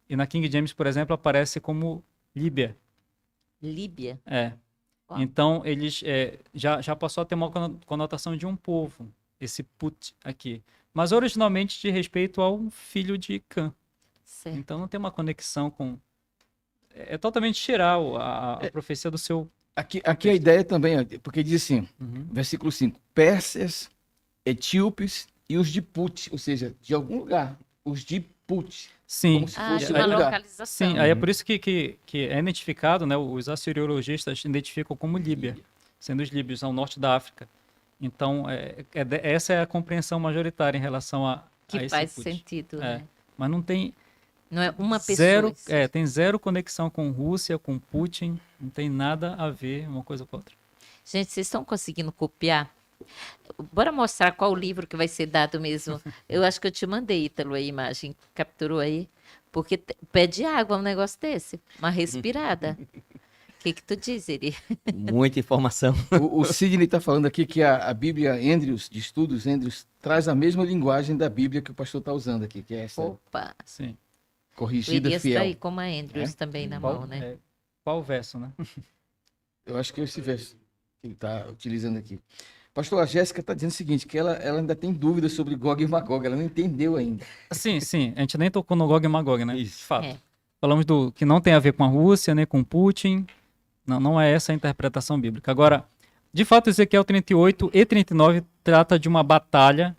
e na King James, por exemplo, aparece como Líbia. Líbia. Uau. Então, eles já passou a ter uma conotação de um povo, esse Put aqui. Mas originalmente de respeito ao filho de Cã. Certo. Então, não tem uma conexão com... É totalmente tirar a profecia do seu... Aqui a ideia também, porque diz assim, Uhum. versículo 5, Pérsias, etíopes e os de Put, ou seja, de algum lugar, os de Put, Sim. como se Ah, fosse de um uma lugar. localização. Sim, aí é por isso que é identificado, né? Os assiriologistas identificam como Líbia, sendo os líbios ao norte da África. Então, essa é a compreensão majoritária em relação a Que esse faz Put. sentido, É. né? Mas não tem Não é uma pessoa. tem zero conexão com Rússia, com Putin, não tem nada a ver uma coisa com a outra. Gente, vocês estão conseguindo copiar? Bora mostrar qual o livro que vai ser dado mesmo. Eu acho que eu te mandei, Ítalo, a imagem. Capturou aí? Porque pede água um negócio desse. Uma respirada. O que tu diz, Eri? Muita informação. O Sidney está falando aqui que a Bíblia Andrews, de estudos Andrews, traz a mesma linguagem da Bíblia que o pastor está usando aqui, que é essa Opa! Sim. O corrigida Elias fiel. tá aí como a Andrews também na mão, né? Qual verso, né? Eu acho que é esse verso que ele está utilizando aqui. Pastor, a Jéssica está dizendo o seguinte, que ela ainda tem dúvidas sobre Gog e Magog, ela não entendeu ainda. Sim, a gente nem tocou no Gog e Magog, né? Isso. De fato. É. Falamos do que não tem a ver com a Rússia, nem com Putin. Não é essa a interpretação bíblica. Agora, de fato, Ezequiel 38 e 39 trata de uma batalha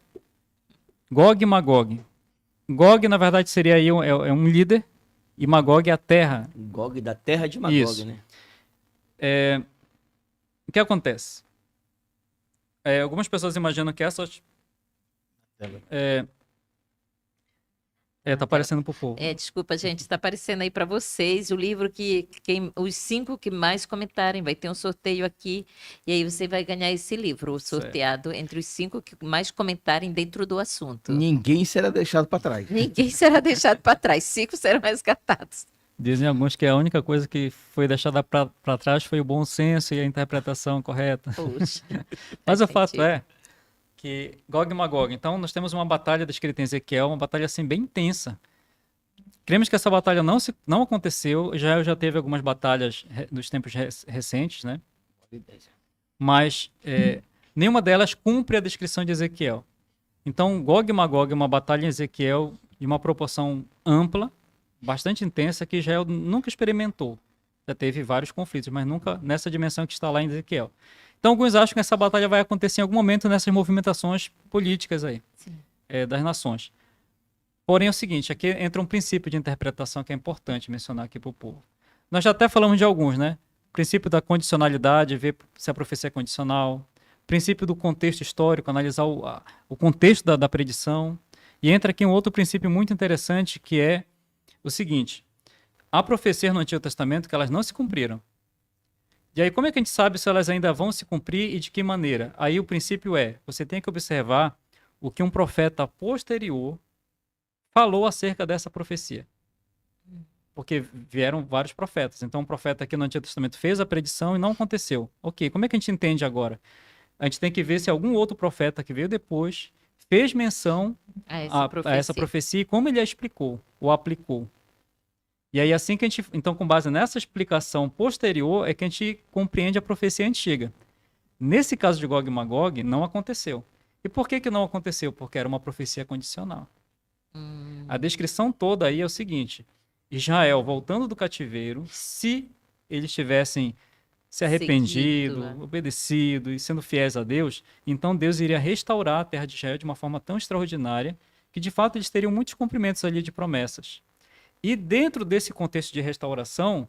Gog e Magog. Gog, na verdade, seria aí um líder e Magog é a terra. Gog da terra de Magog, Isso. né? O que acontece? Algumas pessoas imaginam que essas... tá aparecendo pro povo. Desculpa, gente, está aparecendo aí para vocês o livro os 5 que mais comentarem, vai ter um sorteio aqui, e aí você vai ganhar esse livro, sorteado entre os 5 que mais comentarem dentro do assunto. Ninguém será deixado para trás. Ninguém será deixado para trás, 5 serão resgatados. Dizem alguns que a única coisa que foi deixada para trás foi o bom senso e a interpretação correta. Poxa. Mas faz o fato sentido. é que Gog e Magog. Então, nós temos uma batalha descrita em Ezequiel, uma batalha assim bem intensa. Cremos que essa batalha não aconteceu, já teve algumas batalhas dos tempos recentes, né? Mas nenhuma delas cumpre a descrição de Ezequiel. Então, Gog e Magog é uma batalha em Ezequiel de uma proporção ampla, bastante intensa, que Israel nunca experimentou. Já teve vários conflitos, mas nunca nessa dimensão que está lá em Ezequiel. Então, alguns acham que essa batalha vai acontecer em algum momento nessas movimentações políticas aí, das nações. Porém, é o seguinte, aqui entra um princípio de interpretação que é importante mencionar aqui para o povo. Nós já até falamos de alguns, né? Princípio da condicionalidade, ver se a profecia é condicional. Princípio do contexto histórico, analisar o contexto da predição. E entra aqui um outro princípio muito interessante, que é o seguinte: há profecias no Antigo Testamento que elas não se cumpriram. E aí, como é que a gente sabe se elas ainda vão se cumprir e de que maneira? Aí o princípio é, você tem que observar o que um profeta posterior falou acerca dessa profecia. Porque vieram vários profetas. Então, um profeta aqui no Antigo Testamento fez a predição e não aconteceu. Ok, como é que a gente entende agora? A gente tem que ver se algum outro profeta que veio depois fez menção a essa profecia e como ele a explicou ou aplicou. E aí, assim que a gente... Então, com base nessa explicação posterior, é que a gente compreende a profecia antiga. Nesse caso de Gog e Magog, não aconteceu. E por que não aconteceu? Porque era uma profecia condicional. A descrição toda aí é o seguinte: Israel voltando do cativeiro, se eles tivessem se arrependido, obedecido e sendo fiéis a Deus, então Deus iria restaurar a terra de Israel de uma forma tão extraordinária que, de fato, eles teriam muitos cumprimentos ali de promessas. E dentro desse contexto de restauração,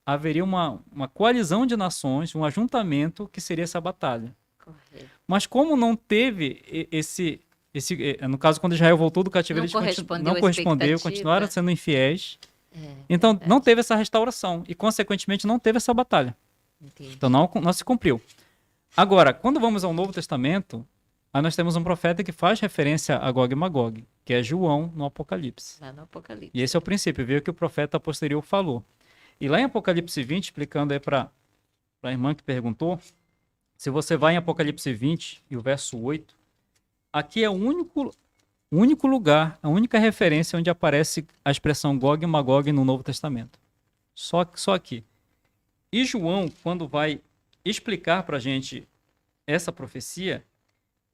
haveria uma coalizão de nações, um ajuntamento que seria essa batalha. Correto. Mas como não teve no caso, quando Israel voltou do cativeiro, eles não correspondeu, continuaram sendo infiéis. Então, não teve essa restauração e, consequentemente, não teve essa batalha. Entendi. Então, não se cumpriu. Agora, quando vamos ao Novo Testamento, aí nós temos um profeta que faz referência a Gog e Magog, que é João no Apocalipse. Lá no Apocalipse. E esse é o princípio, viu que o profeta posterior falou. E lá em Apocalipse 20, explicando aí para a irmã que perguntou, se você vai em Apocalipse 20 e o verso 8, aqui é o único lugar, a única referência onde aparece a expressão Gog e Magog no Novo Testamento. Só aqui. E João, quando vai explicar para a gente essa profecia,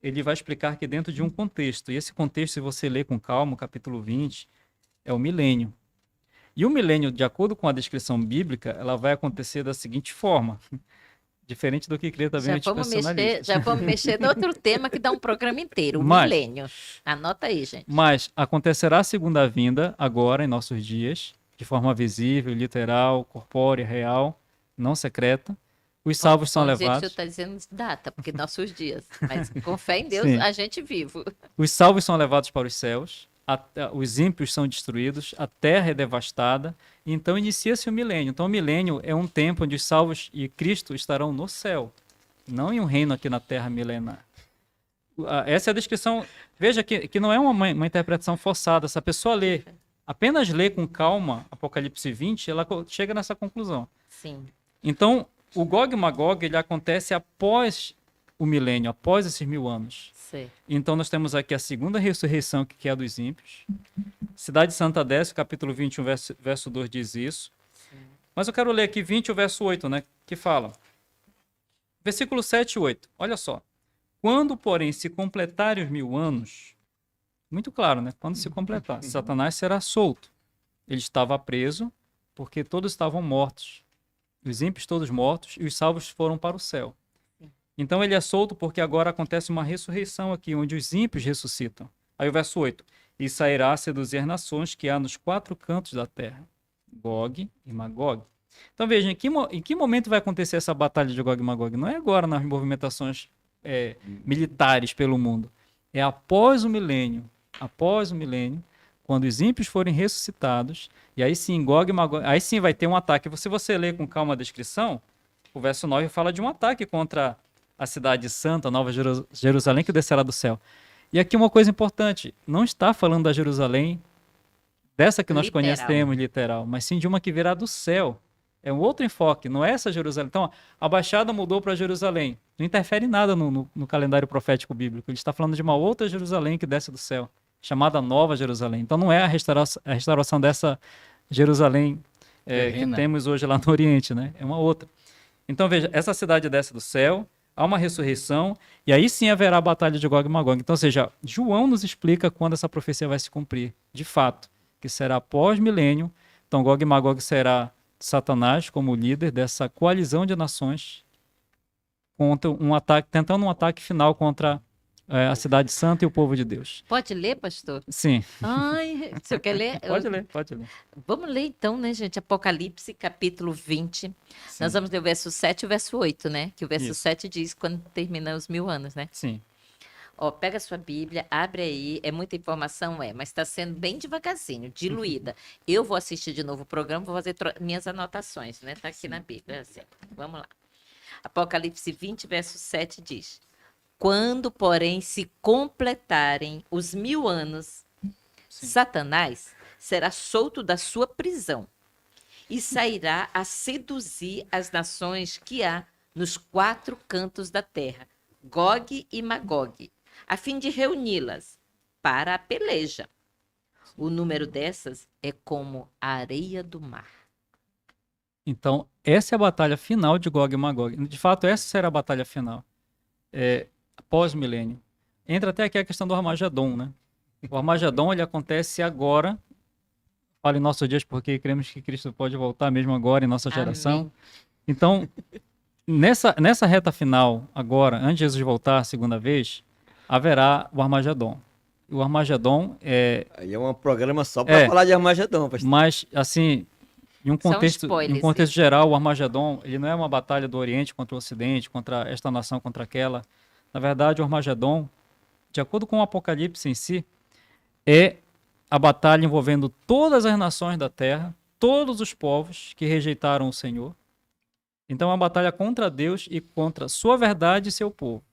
ele vai explicar que dentro de um contexto. E esse contexto, se você ler com calma, o capítulo 20, é o milênio. E o milênio, de acordo com a descrição bíblica, ela vai acontecer da seguinte forma. Diferente do que crê também já vamos mexer no outro tema que dá um programa inteiro, o milênio. Anota aí, gente. Mas acontecerá a segunda vinda agora, em nossos dias, de forma visível, literal, corpórea, real, não secreta. Os salvos são levados... O senhor está dizendo data, porque nossos dias. Mas com fé em Deus, a gente vivo. Os salvos são levados para os céus, os ímpios são destruídos, a terra é devastada, então inicia-se o milênio. Então o milênio é um tempo onde os salvos e Cristo estarão no céu, não em um reino aqui na terra milenar. Essa é a descrição. Veja que não é uma interpretação forçada. Se a pessoa apenas lê com calma Apocalipse 20, ela chega nessa conclusão. Sim. Então, o Gog e Magog, ele acontece após o milênio, após esses 1000 anos. Sim. Então, nós temos aqui a segunda ressurreição, que é a dos ímpios. Cidade Santa desce, capítulo 21, verso 2 diz isso. Sim. Mas eu quero ler aqui 20, o verso 8, né, que fala. Versículo 7 e 8, olha só. Quando, porém, se completarem os 1000 anos, muito claro, né? Quando se completar, Satanás será solto. Ele estava preso porque todos estavam mortos. Os ímpios todos mortos e os salvos foram para o céu. Então ele é solto porque agora acontece uma ressurreição aqui, onde os ímpios ressuscitam. Aí o verso 8. E sairá a seduzir as nações que há nos 4 cantos da terra. Gog e Magog. Então vejam, em que momento vai acontecer essa batalha de Gog e Magog? Não é agora nas movimentações militares pelo mundo. É após o milênio, quando os ímpios forem ressuscitados, e aí sim, Gog e Magog, aí sim vai ter um ataque. Se você ler com calma a descrição, o verso 9 fala de um ataque contra a cidade santa, Nova Jerusalém, que descerá do céu. E aqui uma coisa importante, não está falando da Jerusalém, dessa que nós conhecemos, literal, mas sim de uma que virá do céu. É um outro enfoque, não é essa Jerusalém. Então, a Baixada mudou para Jerusalém. Não interfere em nada no calendário profético bíblico. Ele está falando de uma outra Jerusalém que desce do céu, chamada Nova Jerusalém. Então, não é a restauração dessa Jerusalém que temos hoje lá no Oriente, né? É uma outra. Então, veja, essa cidade desce do céu, há uma ressurreição, e aí sim haverá a batalha de Gog e Magog. Então, ou seja, João nos explica quando essa profecia vai se cumprir, de fato, que será pós-milênio. Então, Gog e Magog será Satanás como líder dessa coalizão de nações contra um ataque, tentando um ataque final contra a cidade santa e o povo de Deus. Pode ler, pastor? Sim, Ai, o senhor quer ler? pode ler, pode ler. Vamos ler então, né, gente? Apocalipse, capítulo 20. Nós vamos ler o verso 7 e o verso 8, né? Que o verso Isso. 7 diz quando termina os 1000 anos, né? Sim, Ó, pega a sua Bíblia, abre aí. É muita informação, mas está sendo bem devagarzinho, diluída. Eu vou assistir de novo o programa, vou fazer minhas anotações, né? Tá aqui na Bíblia, assim. Vamos lá. Apocalipse 20, verso 7 diz: Quando, porém, se completarem os 1000 anos, Sim. Satanás será solto da sua prisão e sairá a seduzir as nações que há nos 4 cantos da terra, Gog e Magog, a fim de reuni-las para a peleja. O número dessas é como a areia do mar. Então, essa é a batalha final de Gog e Magog. De fato, essa será a batalha final. Pós-milênio. Entra até aqui a questão do Armagedon, né? O Armagedon, ele acontece agora. Fala em nossos dias porque cremos que Cristo pode voltar mesmo agora em nossa geração. Amém. Então, nessa reta final, agora, antes de Jesus voltar a segunda vez, haverá o Armagedon. E o Armagedon Aí é um programa só para falar de Armagedon, pastor. mas, assim, em um São contexto, spoilers, geral, o Armagedon, ele não é uma batalha do Oriente contra o Ocidente, contra esta nação, contra aquela. Na verdade, o Armagedon, de acordo com o Apocalipse em si, é a batalha envolvendo todas as nações da terra, todos os povos que rejeitaram o Senhor. Então, é uma batalha contra Deus e contra sua verdade e seu povo.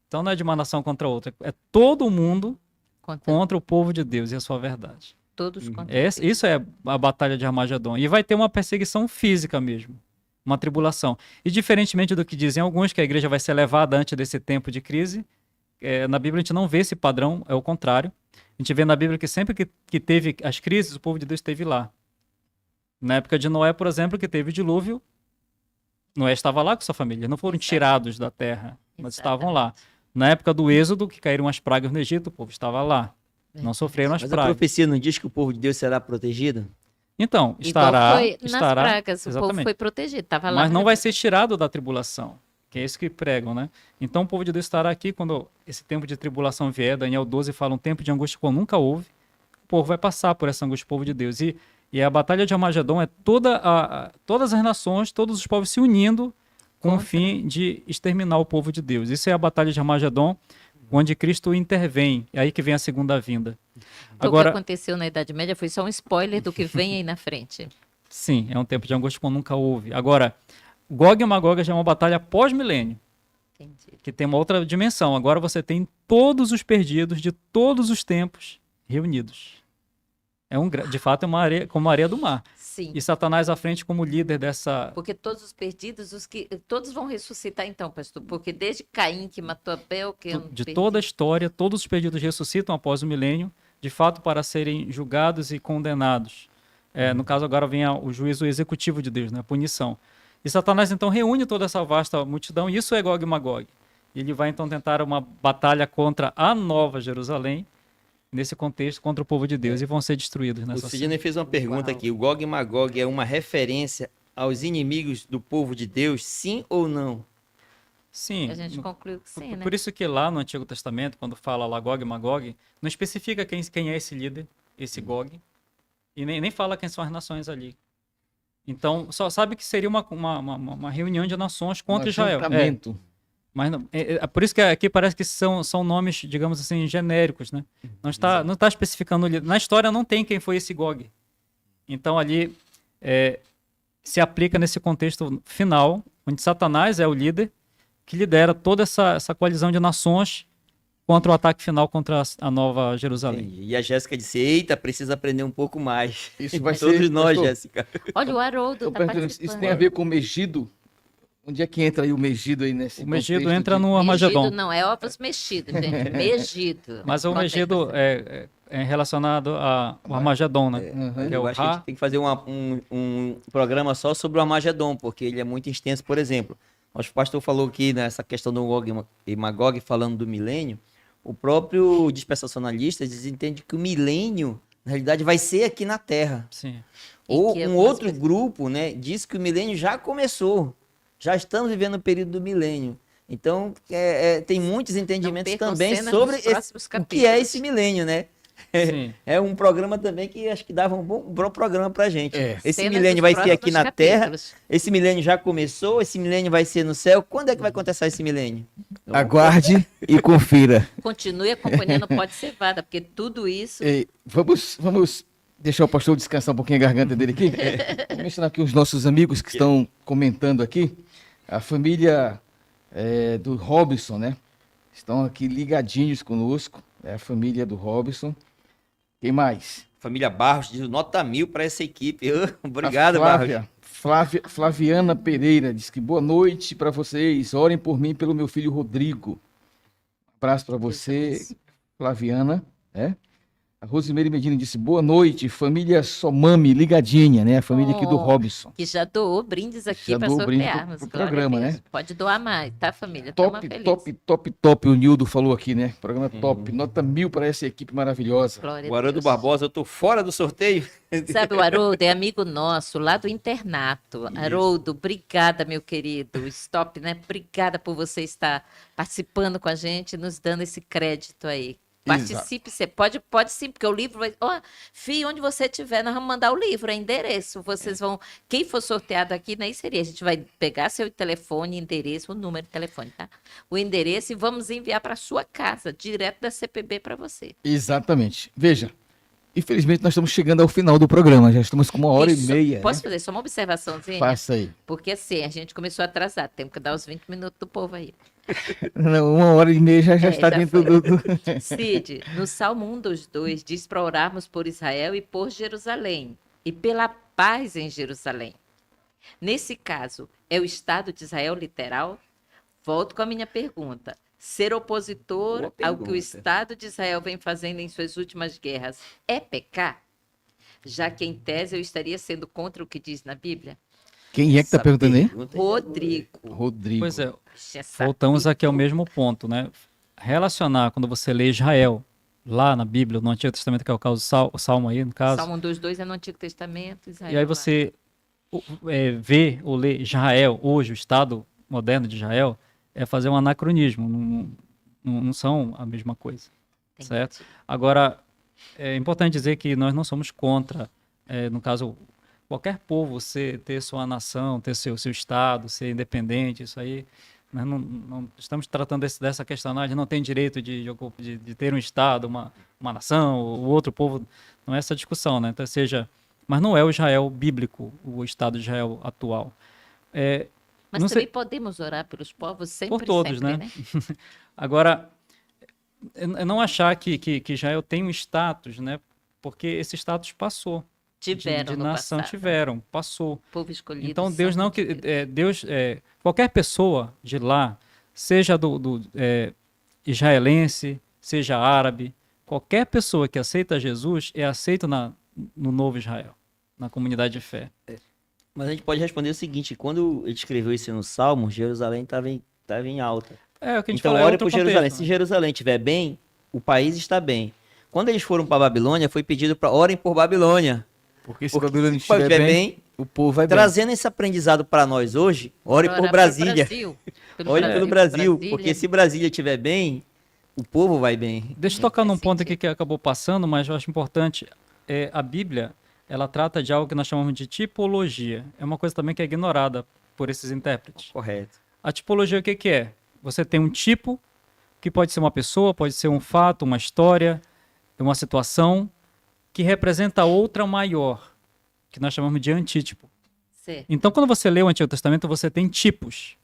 Então, não é de uma nação contra outra, é todo mundo contra o povo de Deus e a sua verdade. Todos contra Isso é a batalha de Armagedon. E vai ter uma perseguição física mesmo, uma tribulação. E diferentemente do que dizem alguns, que a igreja vai ser levada antes desse tempo de crise, na Bíblia a gente não vê esse padrão, é o contrário. A gente vê na Bíblia que sempre que teve as crises, o povo de Deus esteve lá. Na época de Noé, por exemplo, que teve o dilúvio, Noé estava lá com sua família, não foram tirados da terra, mas estavam lá. Na época do Êxodo, que caíram as pragas no Egito, o povo estava lá. Não sofreram as Mas a pragas. profecia não diz que o povo de Deus será protegido? Então, Igual estará, foi nas pragas, o povo exatamente. foi protegido, estava lá. Mas não vai ser tirado da tribulação, que é isso que pregam, né? Então o povo de Deus estará aqui quando esse tempo de tribulação vier. Daniel 12 fala um tempo de angústia como nunca houve. O povo vai passar por essa angústia, o povo de Deus. E a batalha de Armagedon é todas as nações, todos os povos se unindo com o fim de exterminar o povo de Deus. Isso é a batalha de Armagedon, onde Cristo intervém. É aí que vem a segunda vinda. Então, Agora, o que aconteceu na Idade Média foi só um spoiler do que vem aí na frente. sim, é um tempo de angústia como nunca houve. Agora, Gog e Magog já é uma batalha pós-milênio, Entendi. que tem uma outra dimensão. Agora você tem todos os perdidos de todos os tempos reunidos. De fato, é uma areia, como a areia do mar. Sim. E Satanás à frente como líder dessa... Porque todos os perdidos, todos vão ressuscitar então, pastor. Porque desde Caim que matou Abel, que eu não De perdi. toda a história, todos os perdidos ressuscitam após o milênio, de fato para serem julgados e condenados. No caso agora vem o juízo executivo de Deus, né? A punição. E Satanás então reúne toda essa vasta multidão, e isso é Gog e Magog. Ele vai então tentar uma batalha contra a Nova Jerusalém, nesse contexto, contra o povo de Deus, e vão ser destruídos O nessa Sidney fez uma pergunta aqui. O Gog e Magog é uma referência aos inimigos do povo de Deus, sim ou não? Sim. A gente concluiu que sim, né? Por isso que lá no Antigo Testamento, quando fala lá Gog e Magog, não especifica quem é esse líder, esse Gog, e nem fala quem são as nações ali. Então, só sabe que seria uma reunião de nações contra Israel. Mas não, por isso que aqui parece que são nomes, digamos assim, genéricos, né? Não está especificando. Na história não tem quem foi esse Gog. Então ali se aplica nesse contexto final, onde Satanás é o líder, que lidera toda essa coalizão de nações contra o ataque final contra a Nova Jerusalém. Entendi. E a Jéssica disse, eita, precisa aprender um pouco mais. Isso vai Todos ser... nós, pastor, Jéssica. Olha, o Haroldo tá participando. isso tem a ver com o Megido? Onde é que entra aí o Megido aí nesse O Megido contexto entra de- no Armagedon. Megido não, é ovos mexidos, gente. Megido. Mas o Megido é relacionado ao Armagedon, né? Aham. Que é Eu o acho que a gente tem que fazer um programa só sobre o Armagedon, porque ele é muito extenso. Por exemplo, o pastor falou aqui nessa questão do Gog e Magog, falando do milênio, o próprio dispensacionalista eles entendem que o milênio, na realidade, vai ser aqui na Terra. Sim. Ou E que um algumas outro pessoas- grupo, né, diz que o milênio já começou. Já estamos vivendo o período do milênio. Então, tem muitos entendimentos percam também cenas sobre dos próximos o que é capítulos. esse milênio, né? Sim. É um programa também que acho que dava um bom programa pra gente. É. Esse Cenas milênio dos vai ser aqui próximos na Terra, capítulos. esse milênio já começou, esse milênio vai ser no céu. Quando é que vai acontecer esse milênio? Aguarde e confira. Continue acompanhando o Pode Cevada, porque tudo isso Vamos deixar o pastor descansar um pouquinho a garganta dele aqui. Vou mencionar aqui os nossos amigos que estão comentando aqui. A família do Robson, né? Estão aqui ligadinhos conosco. É a família do Robson. Quem mais? Família Barros diz nota 1000 para essa equipe. Obrigado, A Barros. Flaviana Pereira diz que boa noite para vocês. Orem por mim e pelo meu filho Rodrigo. Um abraço para você, Flaviana. A Rosimeire Medina disse boa noite, família Somami, ligadinha, né? A família aqui do Oh, Robson. que já doou brindes aqui Já para doou brinde sortearmos. pro Glória a programa, Deus. né? Pode doar mais, tá, família? Tamo Top, feliz. top. O Nildo falou aqui, né? Programa top. Nota 1000 para essa equipe maravilhosa. Glória O a Haroldo Deus. Barbosa, eu tô fora do sorteio. Sabe, o Haroldo é amigo nosso lá do internato. Haroldo, obrigada, meu querido. Stop, né? Obrigada por você estar participando com a gente, nos dando esse crédito aí. Participe, você pode sim, porque o livro vai. Ó, Fih, onde você estiver, nós vamos mandar o livro, é endereço. Vocês vão. Quem for sorteado aqui, nem seria. A gente vai pegar seu telefone, endereço, o número de telefone, tá? O endereço e vamos enviar para sua casa, direto da CPB para você. Exatamente. Veja, infelizmente nós estamos chegando ao final do programa. Já estamos com 1 hora Isso. e meia. Posso Né? fazer só uma observaçãozinha? Faça aí. Porque assim, a gente começou a atrasar, temos que dar os 20 minutos do povo aí. Não, 1 hora e meia já está já dentro foi. do. Cid, no Salmo 1:2 diz para orarmos por Israel e por Jerusalém, e pela paz em Jerusalém. Nesse caso, é o Estado de Israel literal? Volto com a minha pergunta. Ser opositor Boa ao que o pergunta. Estado de Israel vem fazendo em suas últimas guerras é pecar? Já que, em tese, eu estaria sendo contra o que diz na Bíblia? Quem é que está Essa perguntando aí? pergunta Rodrigo. Rodrigo. Pois é, Puxa, essa voltamos aqui ao Bíblia. mesmo ponto, né? Relacionar quando você lê Israel, lá na Bíblia, no Antigo Testamento, que é o caso o Salmo aí, no caso, Salmo 2:2 é no Antigo Testamento. Israel e aí lá. você vê ou lê Israel, hoje, o Estado moderno de Israel, é fazer um anacronismo, não são a mesma coisa, Entendi. certo? Agora, é importante dizer que nós não somos contra, no caso, qualquer povo ter sua nação, ter seu Estado, ser independente, isso aí, nós não estamos tratando dessa questão, não, a gente não tem direito de ter um Estado, uma nação, o outro povo, não é essa discussão, né? Então, mas não é o Israel bíblico, o Estado de Israel atual. Mas não também sei- podemos orar pelos povos sempre, Por todos, sempre, né? Agora, eu não achar que Israel tem um status, né? Porque esse status passou. Tiveram de no nação passado. tiveram, passou. Povo escolhido. Então Deus santo não de que Deus. qualquer pessoa de lá, seja israelense, seja árabe, qualquer pessoa que aceita Jesus é aceito no novo Israel, na comunidade de fé. Mas a gente pode responder o seguinte: quando ele escreveu isso no Salmo, Jerusalém estava em alta. É o que a gente Então, fala, é ore outro por Jerusalém. contexto, Se né? Jerusalém estiver bem, o país está bem. Quando eles foram para Babilônia, foi pedido para orem por Babilônia. Porque se Porque o Babilônia se o país estiver bem, o povo vai bem. trazendo esse aprendizado para nós hoje, ore Orar por pelo Brasília. Brasil, Ore pelo Brasil, Brasília. porque se Brasília estiver bem, o povo vai bem. Deixa eu tocar num faz ponto sentido. aqui que acabou passando, mas eu acho importante. A Bíblia, ela trata de algo que nós chamamos de tipologia. É uma coisa também que é ignorada por esses intérpretes. Correto. A tipologia, o que que é? Você tem um tipo, que pode ser uma pessoa, pode ser um fato, uma história, uma situação, que representa outra maior, que nós chamamos de antítipo. Certo. Então, quando você lê o Antigo Testamento, você tem tipos.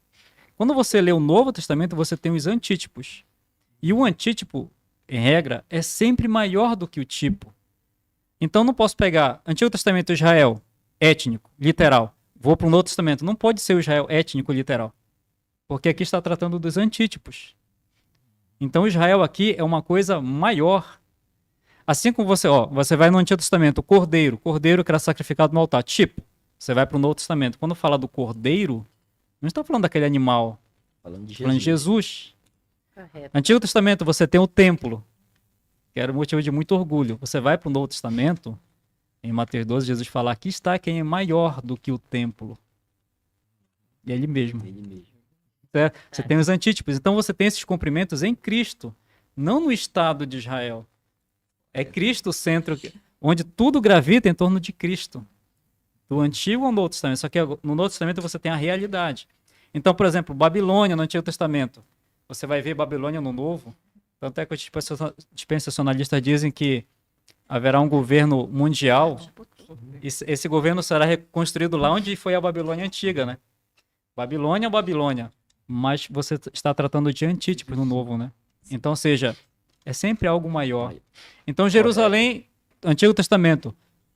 Quando você lê o Novo Testamento, você tem os antítipos. E o antítipo, em regra, é sempre maior do que o tipo. Então, não posso pegar Antigo Testamento Israel, étnico, literal. Vou para o Novo Testamento. Não pode ser o Israel étnico, literal. Porque aqui está tratando dos antítipos. Então, Israel aqui é uma coisa maior. Assim como você vai no Antigo Testamento, o cordeiro que era sacrificado no altar. Tipo, você vai para o Novo Testamento. Quando fala do cordeiro, Não está falando daquele animal, Falando de está falando de Jesus. Correto. Antigo Testamento, você tem o templo, que era motivo de muito orgulho. Você vai para o Novo Testamento, em Mateus 12, Jesus fala, aqui está quem é maior do que o templo. E é ele mesmo. Ele mesmo. Você tem os antítipos. Então você tem esses cumprimentos em Cristo, não no Estado de Israel. É Cristo o centro, onde tudo gravita em torno de Cristo. Do Antigo ao Novo Testamento. Só que no Novo Testamento você tem a realidade. Então, por exemplo, Babilônia no Antigo Testamento. Você vai ver Babilônia no Novo. Tanto é que os dispensacionalistas dizem que haverá um governo mundial. E esse governo será reconstruído lá onde foi a Babilônia antiga, né? Babilônia é Babilônia. Mas você está tratando de antítipos no Novo, né? Então, ou seja, é sempre algo maior. Então, Jerusalém, Antigo Testamento.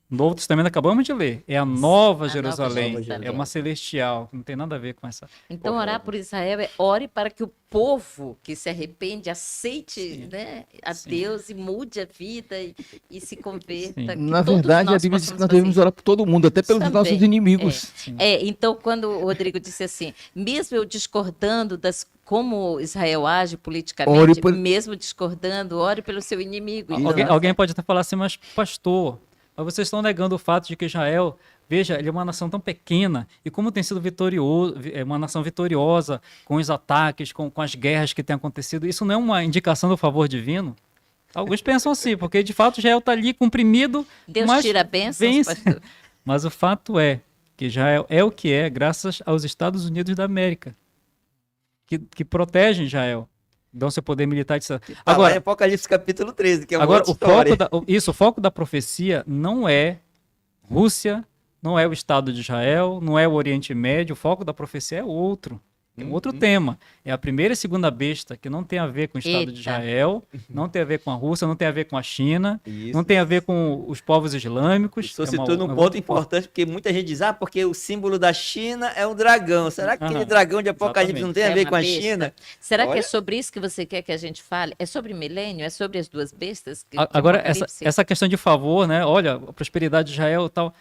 Novo Testamento acabamos de ler. É a Nova A Jerusalém. Nova Jerusalém. É uma celestial. Não tem nada a ver com essa. Então, orar por Israel é ore para que o povo que se arrepende aceite, Sim. né, a Sim. Deus e mude a vida e se converta. Sim. que Na todos verdade, a nós Bíblia diz que possamos nós devemos fazer. orar por todo mundo, até pelos Também, nossos inimigos. Então, quando o Rodrigo disse assim, mesmo eu discordando das como Israel age Ore politicamente, por- mesmo discordando, ore pelo seu inimigo. Então, Alguém pode até falar assim, mas pastor, mas vocês estão negando o fato de que Israel, veja, ele é uma nação tão pequena, e como tem sido vitorioso, é uma nação vitoriosa com os ataques, com as guerras que têm acontecido, isso não é uma indicação do favor divino? Alguns pensam assim, porque de fato Israel está ali comprimido, Deus mas tira bênçãos, vence. pastor. Mas o fato é que Israel é o que é graças aos Estados Unidos da América, que protegem Israel, dão seu poder militar. Etc. Agora, Agora, em Apocalipse capítulo 13, que é uma Agora, outra o história. foco da profecia não é Rússia, não é o Estado de Israel, não é o Oriente Médio, o foco da profecia é outro. É um outro tema. É a primeira e segunda besta, que não tem a ver com o Estado de Eita. Israel, não tem a ver com a Rússia, não tem a ver com a China, Isso. não tem a ver com os povos islâmicos. Isso é citou num uma ponto outra importante, porque muita gente diz, porque o símbolo da China é um dragão. Será que aquele Aham, dragão de Apocalipse exatamente. não tem a É ver uma com a besta. China? Será que Olha. é sobre isso que você quer que a gente fale? É sobre milênio? É sobre as duas bestas? de Agora, Apocalipse? essa questão de favor, né? Olha, a prosperidade de Israel e tal.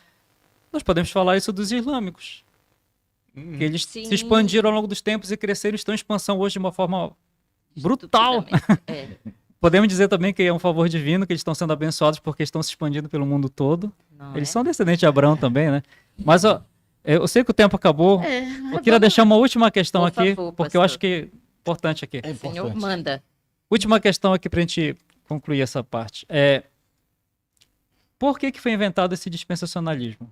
Nós podemos falar isso dos islâmicos. Que eles Sim. se expandiram ao longo dos tempos e cresceram, estão em expansão hoje de uma forma brutal. Estupidamente. É. Podemos dizer também que é um favor divino, que eles estão sendo abençoados porque estão se expandindo pelo mundo todo. Não Eles é? são descendentes de Abraão também, né? Mas ó, eu sei que o tempo acabou. Eu queria vamos deixar uma última questão Por aqui, favor, porque eu pastor. acho que é importante aqui. É Senhor, importante. manda. Última questão aqui para a gente concluir essa parte. Por que foi inventado esse dispensacionalismo?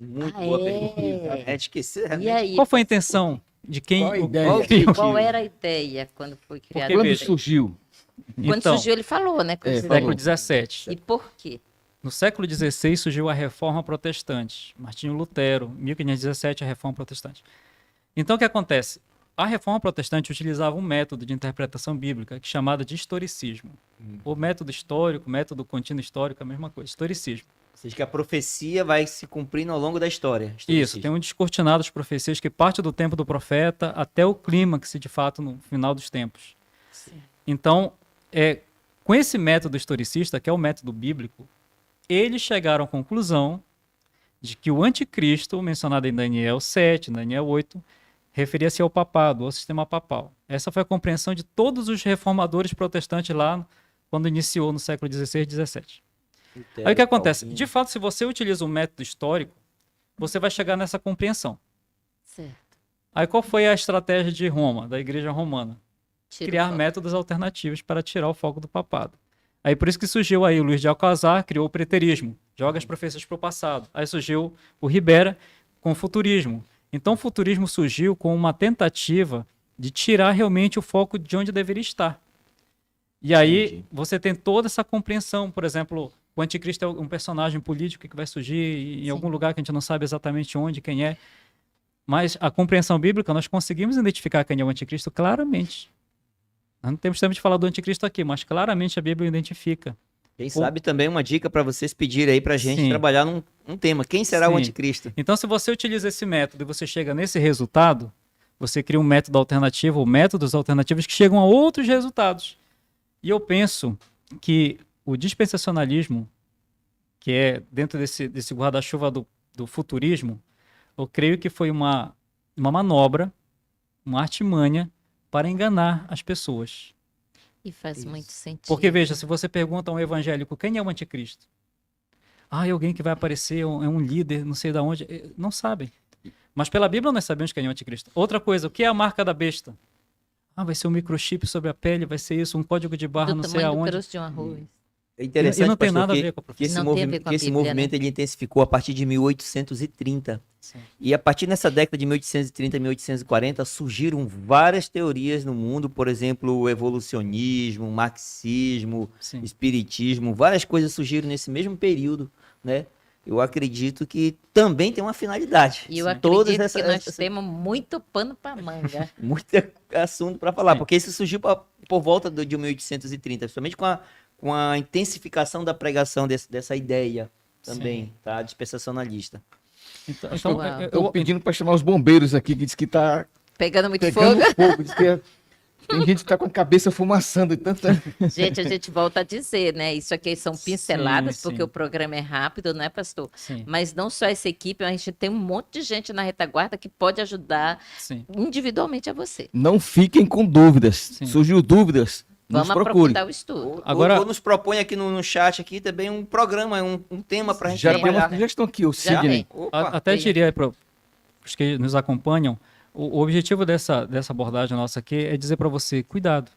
Muito Ah, boa é? pergunta. É esquecer E realmente. aí? Qual foi a intenção de quem... Qual a o- ideia? qual criou? Qual era a ideia quando foi criado? Quando isso aí? surgiu? Quando Então, surgiu, ele falou, né? Quando É, você falou. século falou. XVII. E por quê? No século XVI surgiu a Reforma Protestante. Martinho Lutero, 1517, a Reforma Protestante. Então o que acontece? A Reforma Protestante utilizava um método de interpretação bíblica que é chamado de historicismo. O método histórico, método contínuo histórico, é a mesma coisa, historicismo. Ou seja, que a profecia vai se cumprindo ao longo da história. Isso, tem um descortinado de profecias que parte do tempo do profeta até o clímax, de fato, no final dos tempos. Então, com esse método historicista, que é o método bíblico, eles chegaram à conclusão de que o anticristo, mencionado em Daniel 7, Daniel 8, referia-se ao papado, ao sistema papal. Essa foi a compreensão de todos os reformadores protestantes lá, quando iniciou no século XVI e XVII. Aí o que acontece? De fato, se você utiliza um método histórico, você vai chegar nessa compreensão. Certo. Aí qual foi a estratégia de Roma, da igreja romana? Tira o Criar foco. métodos alternativos para tirar o foco do papado. Aí por isso que surgiu aí o Luís de Alcazar, criou o preterismo, joga as profecias para o passado. Aí surgiu o Ribera com o futurismo. Então o futurismo surgiu com uma tentativa de tirar realmente o foco de onde deveria estar. E aí Entendi. você tem toda essa compreensão, por exemplo, o anticristo é um personagem político que vai surgir em Sim. algum lugar que a gente não sabe exatamente onde, quem é. Mas a compreensão bíblica, nós conseguimos identificar quem é o anticristo claramente. Nós não temos tempo de falar do anticristo aqui, mas claramente a Bíblia o identifica. Quem sabe também uma dica para vocês pedirem aí pra gente Sim. trabalhar num tema. Quem será o Sim. anticristo? Então, se você utiliza esse método e você chega nesse resultado, você cria um método alternativo ou métodos alternativos que chegam a outros resultados. E eu penso que o dispensacionalismo, que é dentro desse guarda-chuva do futurismo, eu creio que foi uma uma manobra, uma artimanha para enganar as pessoas. E faz muito sentido. Porque, veja, se você pergunta a um evangélico quem é o anticristo, é alguém que vai aparecer, é um líder, não sei de onde, não sabem. Mas pela Bíblia nós sabemos quem é o anticristo. Outra coisa, o que é a marca da besta? Vai ser um microchip sobre a pele, vai ser isso, um código de barra, do não sei tamanho do aonde. caroço de um arroz. É interessante, E não tem pastor, nada a que- ver com a que profecia. esse, Não tem a ver com a que esse Bíblia, movimento ele intensificou a partir de 1830. Sim. E a partir dessa década de 1830 e 1840 surgiram várias teorias no mundo, por exemplo, o evolucionismo, o marxismo, Sim. espiritismo, várias coisas surgiram nesse mesmo período, né? Eu acredito que também tem uma finalidade. E eu Todas acredito que nós essas- temos muito pano para manga. muito assunto para falar, Sim. porque isso surgiu por volta de 1830, principalmente com a intensificação da pregação dessa ideia também, tá? Dispensacionalista. Então, Uau. Estou pedindo para chamar os bombeiros aqui, que diz que está Pegando muito pegando fogo. fogo. Diz que tem gente que está com a cabeça fumaçando. E tanta... Gente, a gente volta a dizer, né? Isso aqui são pinceladas, Sim, porque sim. o programa é rápido, né, pastor? sim, Mas não só essa equipe, a gente tem um monte de gente na retaguarda que pode ajudar sim. individualmente a você. Não fiquem com dúvidas. Sim. Surgiu dúvidas, nos Vamos procure. aprofundar o estudo. Agora- Ou nos propõe aqui no chat aqui também um programa, um tema para a gente Já tem uma trabalhar. sugestão aqui, o Já Sidney. tem. Opa, Até tem. diria para os que nos acompanham, o objetivo dessa abordagem nossa aqui é dizer para você, cuidado,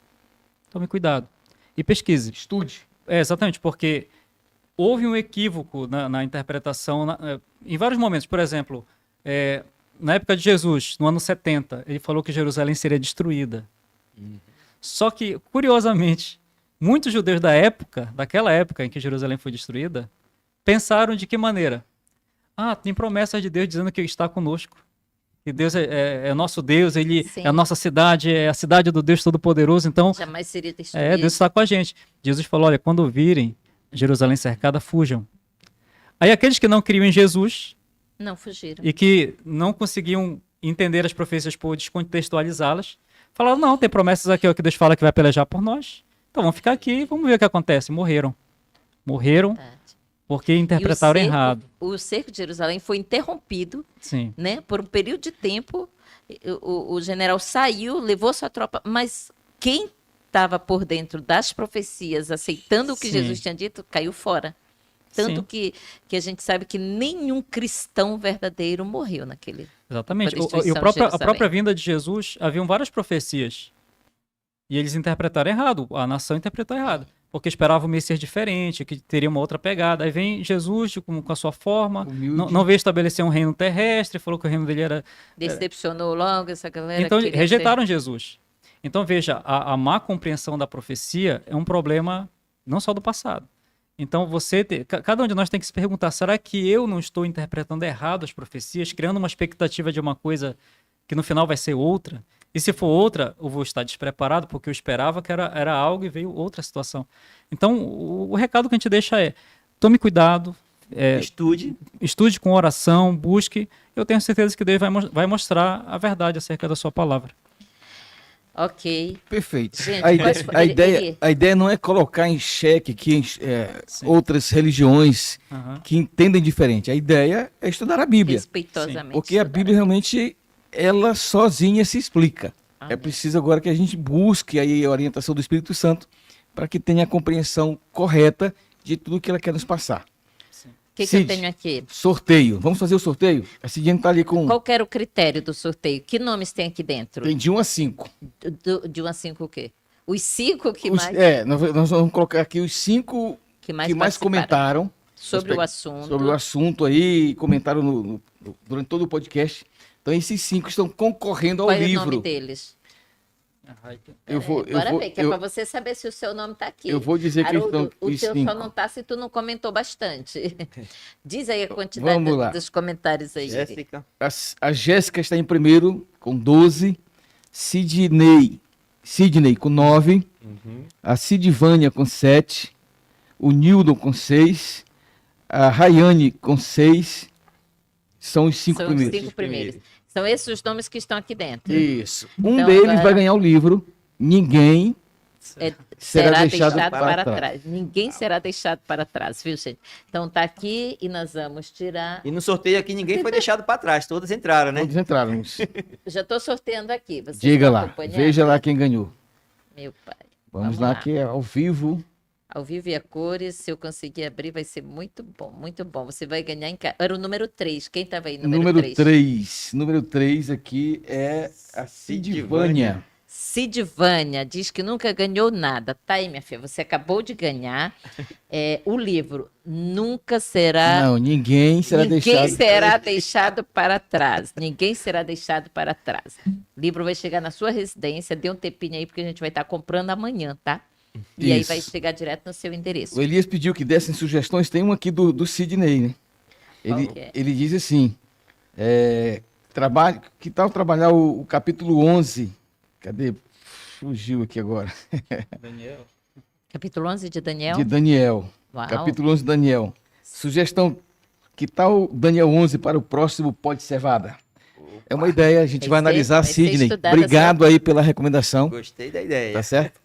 tome cuidado e pesquise. Estude. Exatamente, porque houve um equívoco na interpretação em vários momentos. Por exemplo, na época de Jesus, no ano 70, ele falou que Jerusalém seria destruída. Só que, curiosamente, muitos judeus daquela época em que Jerusalém foi destruída, pensaram de que maneira? Tem promessas de Deus dizendo que Ele está conosco. Que Deus é nosso Deus, Ele Sim. é a nossa cidade, é a cidade do Deus Todo-Poderoso. Então, Jamais seria destruído. Deus está com a gente. Jesus falou, olha, quando virem Jerusalém cercada, fujam. Aí aqueles que não criam em Jesus Não fugiram. e que não conseguiam entender as profecias por descontextualizá-las, falaram, não, tem promessas aqui, ó, que Deus fala que vai pelejar por nós. Então vamos ficar aqui e vamos ver o que acontece. Morreram Verdade. porque interpretaram E o cerco- errado. O cerco de Jerusalém foi interrompido, Sim, né? Por um período de tempo. O general saiu, levou sua tropa, mas quem estava por dentro das profecias, aceitando o que Sim. Jesus tinha dito, caiu fora. Tanto Sim. que a gente sabe que nenhum cristão verdadeiro morreu naquele. exatamente. Com a destruição E de a Jerusalém. própria vinda de Jesus, haviam várias profecias. E eles interpretaram errado, a nação interpretou errado. Porque esperava um Messias diferente, que teria uma outra pegada. Aí vem Jesus com a sua forma, Humilde. não veio estabelecer um reino terrestre, falou que o reino dele era... Decepcionou logo essa galera. Então, queria rejeitaram Jesus. Então, veja, a má compreensão da profecia é um problema não só do passado. Então, cada um de nós tem que se perguntar, será que eu não estou interpretando errado as profecias, criando uma expectativa de uma coisa que no final vai ser outra? E se for outra, eu vou estar despreparado, porque eu esperava que era algo e veio outra situação. Então, o recado que a gente deixa é, tome cuidado, estude com oração, busque. Eu tenho certeza que Deus vai mostrar a verdade acerca da sua palavra. Ok. Perfeito. Gente, A ideia, mas a ele- ideia- ele- a ideia não é colocar em xeque aqui Sim. outras religiões Aham. que entendem diferente. A ideia é estudar a Bíblia. Respeitosamente. Porque a estudar. Bíblia realmente, ela sozinha se explica. É Amém. preciso agora que a gente busque aí a orientação do Espírito Santo para que tenha a compreensão correta de tudo que ela quer nos passar. O que eu Cid. tenho aqui? Sorteio. Vamos fazer o sorteio? A Cidinha está ali com... Qual que era o critério do sorteio? Que nomes tem aqui dentro? Tem de 1 a 5. De 1 a 5 o quê? Os 5 que Os- mais, nós vamos colocar aqui os 5 que mais que mais participaram comentaram sobre o assunto. sobre o assunto aí, comentaram durante todo o podcast. Então esses 5 estão concorrendo ao Qual é o livro. nome deles? Eu vou, Bora ver, que é eu, para você saber se o seu nome está aqui. eu vou dizer que Haroldo, estão o os teu 5. só não está se tu não comentou bastante. Diz aí a quantidade Vamos lá. dos comentários aí. Jéssica. A Jéssica está em primeiro com 12. Sidney com 9. A Sidvânia com 7. O Nildon com 6. A Rayane com 6. São os 5 São primeiros. os 5 primeiros. São esses os nomes que estão aqui dentro. Isso. Um Então, deles agora- vai ganhar o livro Ninguém será deixado deixado para para trás. trás. Ninguém será deixado para trás, viu, gente? Então tá aqui e nós vamos tirar. E no sorteio aqui ninguém foi deixado para trás, todos entraram, né? Todos entraram. Já estou sorteando aqui. Vocês Diga estão lá, acompanhando? veja lá quem ganhou. Meu pai. Vamos lá, que é ao vivo. Ao vivo e a cores, se eu conseguir abrir, vai ser muito bom, muito bom. Você vai ganhar em casa. Era o número 3. Quem estava aí? Número 3. 3. Número 3 aqui é a Sidvânia. Sidvânia diz que nunca ganhou nada. Tá aí, minha filha. Você acabou de ganhar o livro Nunca Será. Não, ninguém será Ninguém deixado. será deixado para trás. Ninguém será deixado para trás. O livro vai chegar na sua residência. Dê um tempinho aí, porque a gente vai estar comprando amanhã, tá? E aí Isso. vai chegar direto no seu endereço. O Elias pediu que dessem sugestões. Tem um aqui do Sidney, né? Ele, Qual que é? ele diz assim: que tal trabalhar o capítulo 11? Cadê? Fugiu aqui agora. Daniel. Capítulo 11 de Daniel. De Daniel. Uau. Capítulo 11 de Daniel. Sugestão: que tal Daniel 11 para o próximo Pode Cevada? É uma ideia, a gente vai Vai ser- analisar, vai ser Sidney. estudada Obrigado aí pela recomendação, Gostei da ideia. tá certo?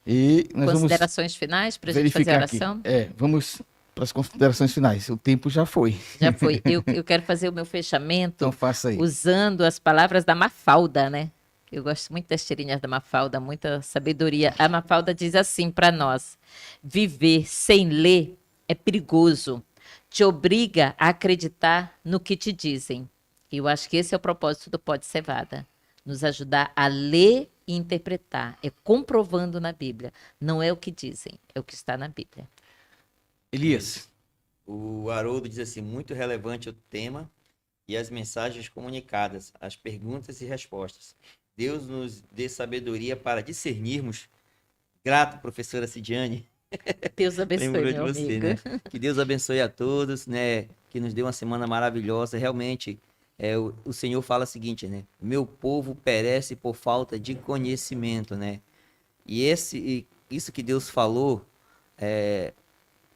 E nós vamos Considerações finais para a gente fazer a verificar aqui. oração? Vamos para as considerações finais. O tempo já foi, Já foi. Eu quero fazer o meu fechamento então faça aí. usando as palavras da Mafalda, né? Eu gosto muito das tirinhas da Mafalda, muita sabedoria. A Mafalda diz assim para nós: viver sem ler é perigoso, te obriga a acreditar no que te dizem. E eu acho que esse é o propósito do Pode Cevada, nos ajudar a ler e interpretar. É comprovando na Bíblia. Não é o que dizem, é o que está na Bíblia. Elias, O Haroldo diz assim, muito relevante o tema e as mensagens comunicadas, as perguntas e respostas. Deus nos dê sabedoria para discernirmos. Grato, professora Cidiane. Deus abençoe, Lembrou de meu você, amigo. né? Que Deus abençoe a todos, né? Que nos dê uma semana maravilhosa. Realmente, o Senhor fala o seguinte, né? Meu povo perece por falta de conhecimento, né? E isso que Deus falou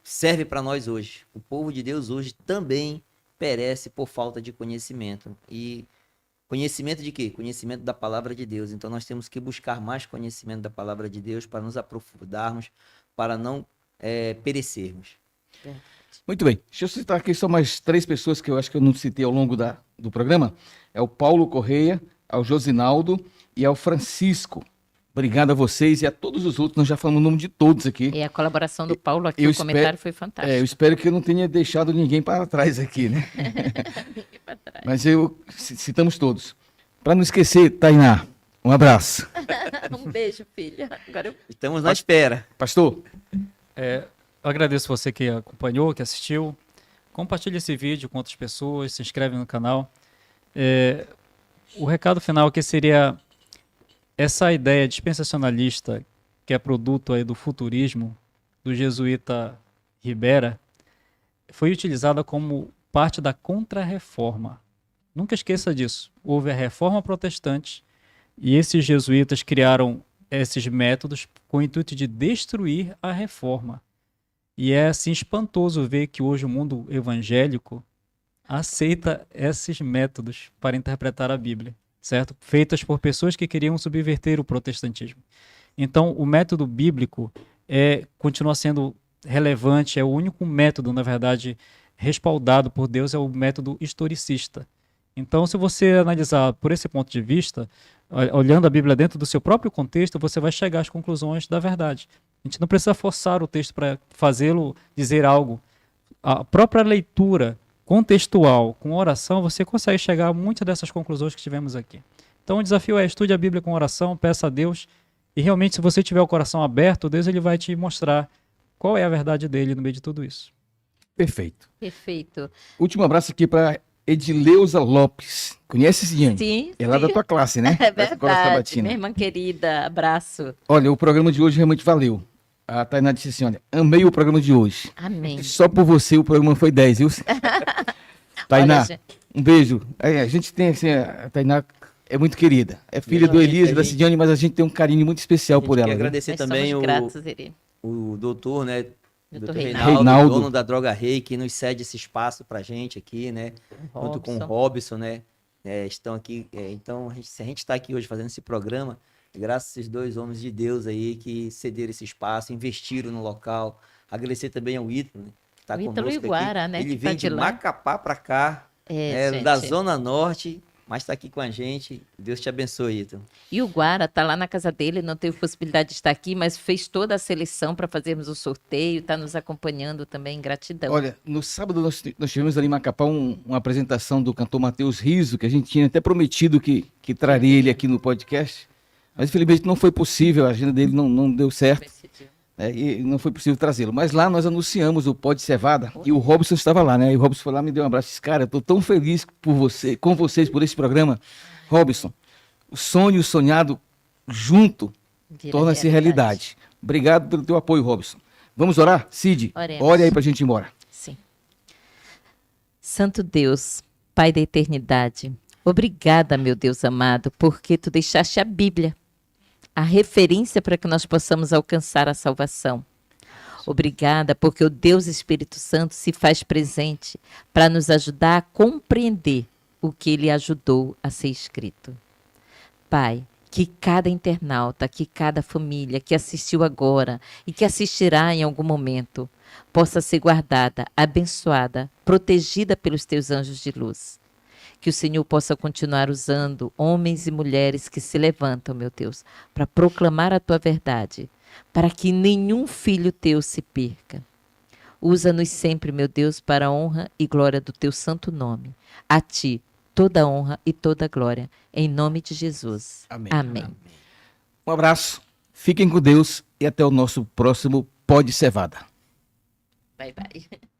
serve para nós hoje. O povo de Deus hoje também perece por falta de conhecimento. E conhecimento de quê? Conhecimento da palavra de Deus. Então nós temos que buscar mais conhecimento da palavra de Deus para nos aprofundarmos, para não perecermos. muito bem. Deixa eu citar aqui só mais 3 pessoas que eu acho que eu não citei ao longo do programa. É o Paulo Correia, ao Josinaldo e ao Francisco. Obrigado a vocês e a todos os outros. Nós já falamos o nome de todos aqui. E a colaboração do Paulo aqui, eu o comentário foi fantástico. Eu espero que eu não tenha deixado ninguém para trás aqui, né? Pra trás. Mas citamos todos. Para não esquecer, Tainá, um abraço. Um beijo, filha. Agora eu... Estamos na espera. Pastor, Eu agradeço você que acompanhou, que assistiu. Compartilhe esse vídeo com outras pessoas, se inscreve no canal. O recado final aqui seria essa ideia dispensacionalista, que é produto aí do futurismo, do jesuíta Ribera, foi utilizada como parte da Contra-Reforma. Nunca esqueça disso. Houve a Reforma Protestante e esses jesuítas criaram esses métodos com o intuito de destruir a Reforma. E é assim espantoso ver que hoje o mundo evangélico aceita esses métodos para interpretar a Bíblia, certo? Feitas por pessoas que queriam subverter o protestantismo. Então, o método bíblico continua sendo relevante, é o único método, na verdade, respaldado por Deus, é o método historicista. Então, se você analisar por esse ponto de vista, olhando a Bíblia dentro do seu próprio contexto, você vai chegar às conclusões da verdade. A gente não precisa forçar o texto para fazê-lo dizer algo. A própria leitura contextual, com oração, você consegue chegar a muitas dessas conclusões que tivemos aqui. Então, o desafio é estude a Bíblia com oração, peça a Deus, e realmente, se você tiver o coração aberto, Deus ele vai te mostrar qual é a verdade dele no meio de tudo isso. perfeito. Perfeito. Último abraço aqui para Edileuza Lopes. Conhece esse Diane? Sim, É lá da tua classe, né? é Da Escola verdade. Sabatina. Minha irmã querida, abraço. Olha, o programa de hoje realmente valeu. A Tainá disse assim, olha, amei o programa de hoje. Amém. Só por você o programa foi 10, viu? Tainá, Olha, gente, um beijo. A gente tem assim, a Tainá é muito querida. É filha do Realmente, Elias e a da gente- Cidiane, mas a gente tem um carinho muito especial por Quer ela. Né? agradecer nós também somos gratos, Eri. o doutor, né? Doutor Doutor Reinaldo. Reinaldo. dono da Droga Rei, que nos cede esse espaço pra gente aqui, né? Junto com o Robson. Robson, né? Estão aqui. Então, se a gente está aqui hoje fazendo esse programa, Graças a esses dois homens de Deus aí que cederam esse espaço, investiram no local. Agradecer também ao Ítalo, né, que está O Ítalo conosco e o Guara, aqui. né, Ele que tá vem de de lá. Macapá para cá, É, da gente. Zona Norte, mas está aqui com a gente. Deus te abençoe, Ítalo. E o Guara tá lá na casa dele, não teve possibilidade de estar aqui, mas fez toda a seleção para fazermos o sorteio, está nos acompanhando também, gratidão. Olha, no sábado nós tivemos ali em Macapá uma apresentação do cantor Matheus Riso, que a gente tinha até prometido que traria ele aqui no podcast, mas infelizmente não foi possível, a agenda dele não deu certo, e não foi possível trazê-lo. Mas lá nós anunciamos o Pode Cevada e o Robson estava lá, né? E o Robson foi lá, me deu um abraço. Disse, cara, eu tô tão feliz com vocês, por esse programa. Robson, o sonho sonhado junto Vira torna-se realidade. Obrigado pelo teu apoio, Robson. Vamos orar? Cid, Oremos. ore aí pra gente ir embora. Sim. Santo Deus, Pai da eternidade, obrigada, meu Deus amado, porque tu deixaste a Bíblia, a referência para que nós possamos alcançar a salvação. Obrigada porque o Deus Espírito Santo se faz presente para nos ajudar a compreender o que ele ajudou a ser escrito. Pai, que cada internauta, que cada família que assistiu agora e que assistirá em algum momento possa ser guardada, abençoada, protegida pelos teus anjos de luz. Que o Senhor possa continuar usando homens e mulheres que se levantam, meu Deus, para proclamar a tua verdade, para que nenhum filho teu se perca. Usa-nos sempre, meu Deus, para a honra e glória do teu santo nome. A ti, toda honra e toda glória, em nome de Jesus. Amém. Amém. Um abraço, fiquem com Deus e até o nosso próximo Pode Cevada. Bye, bye.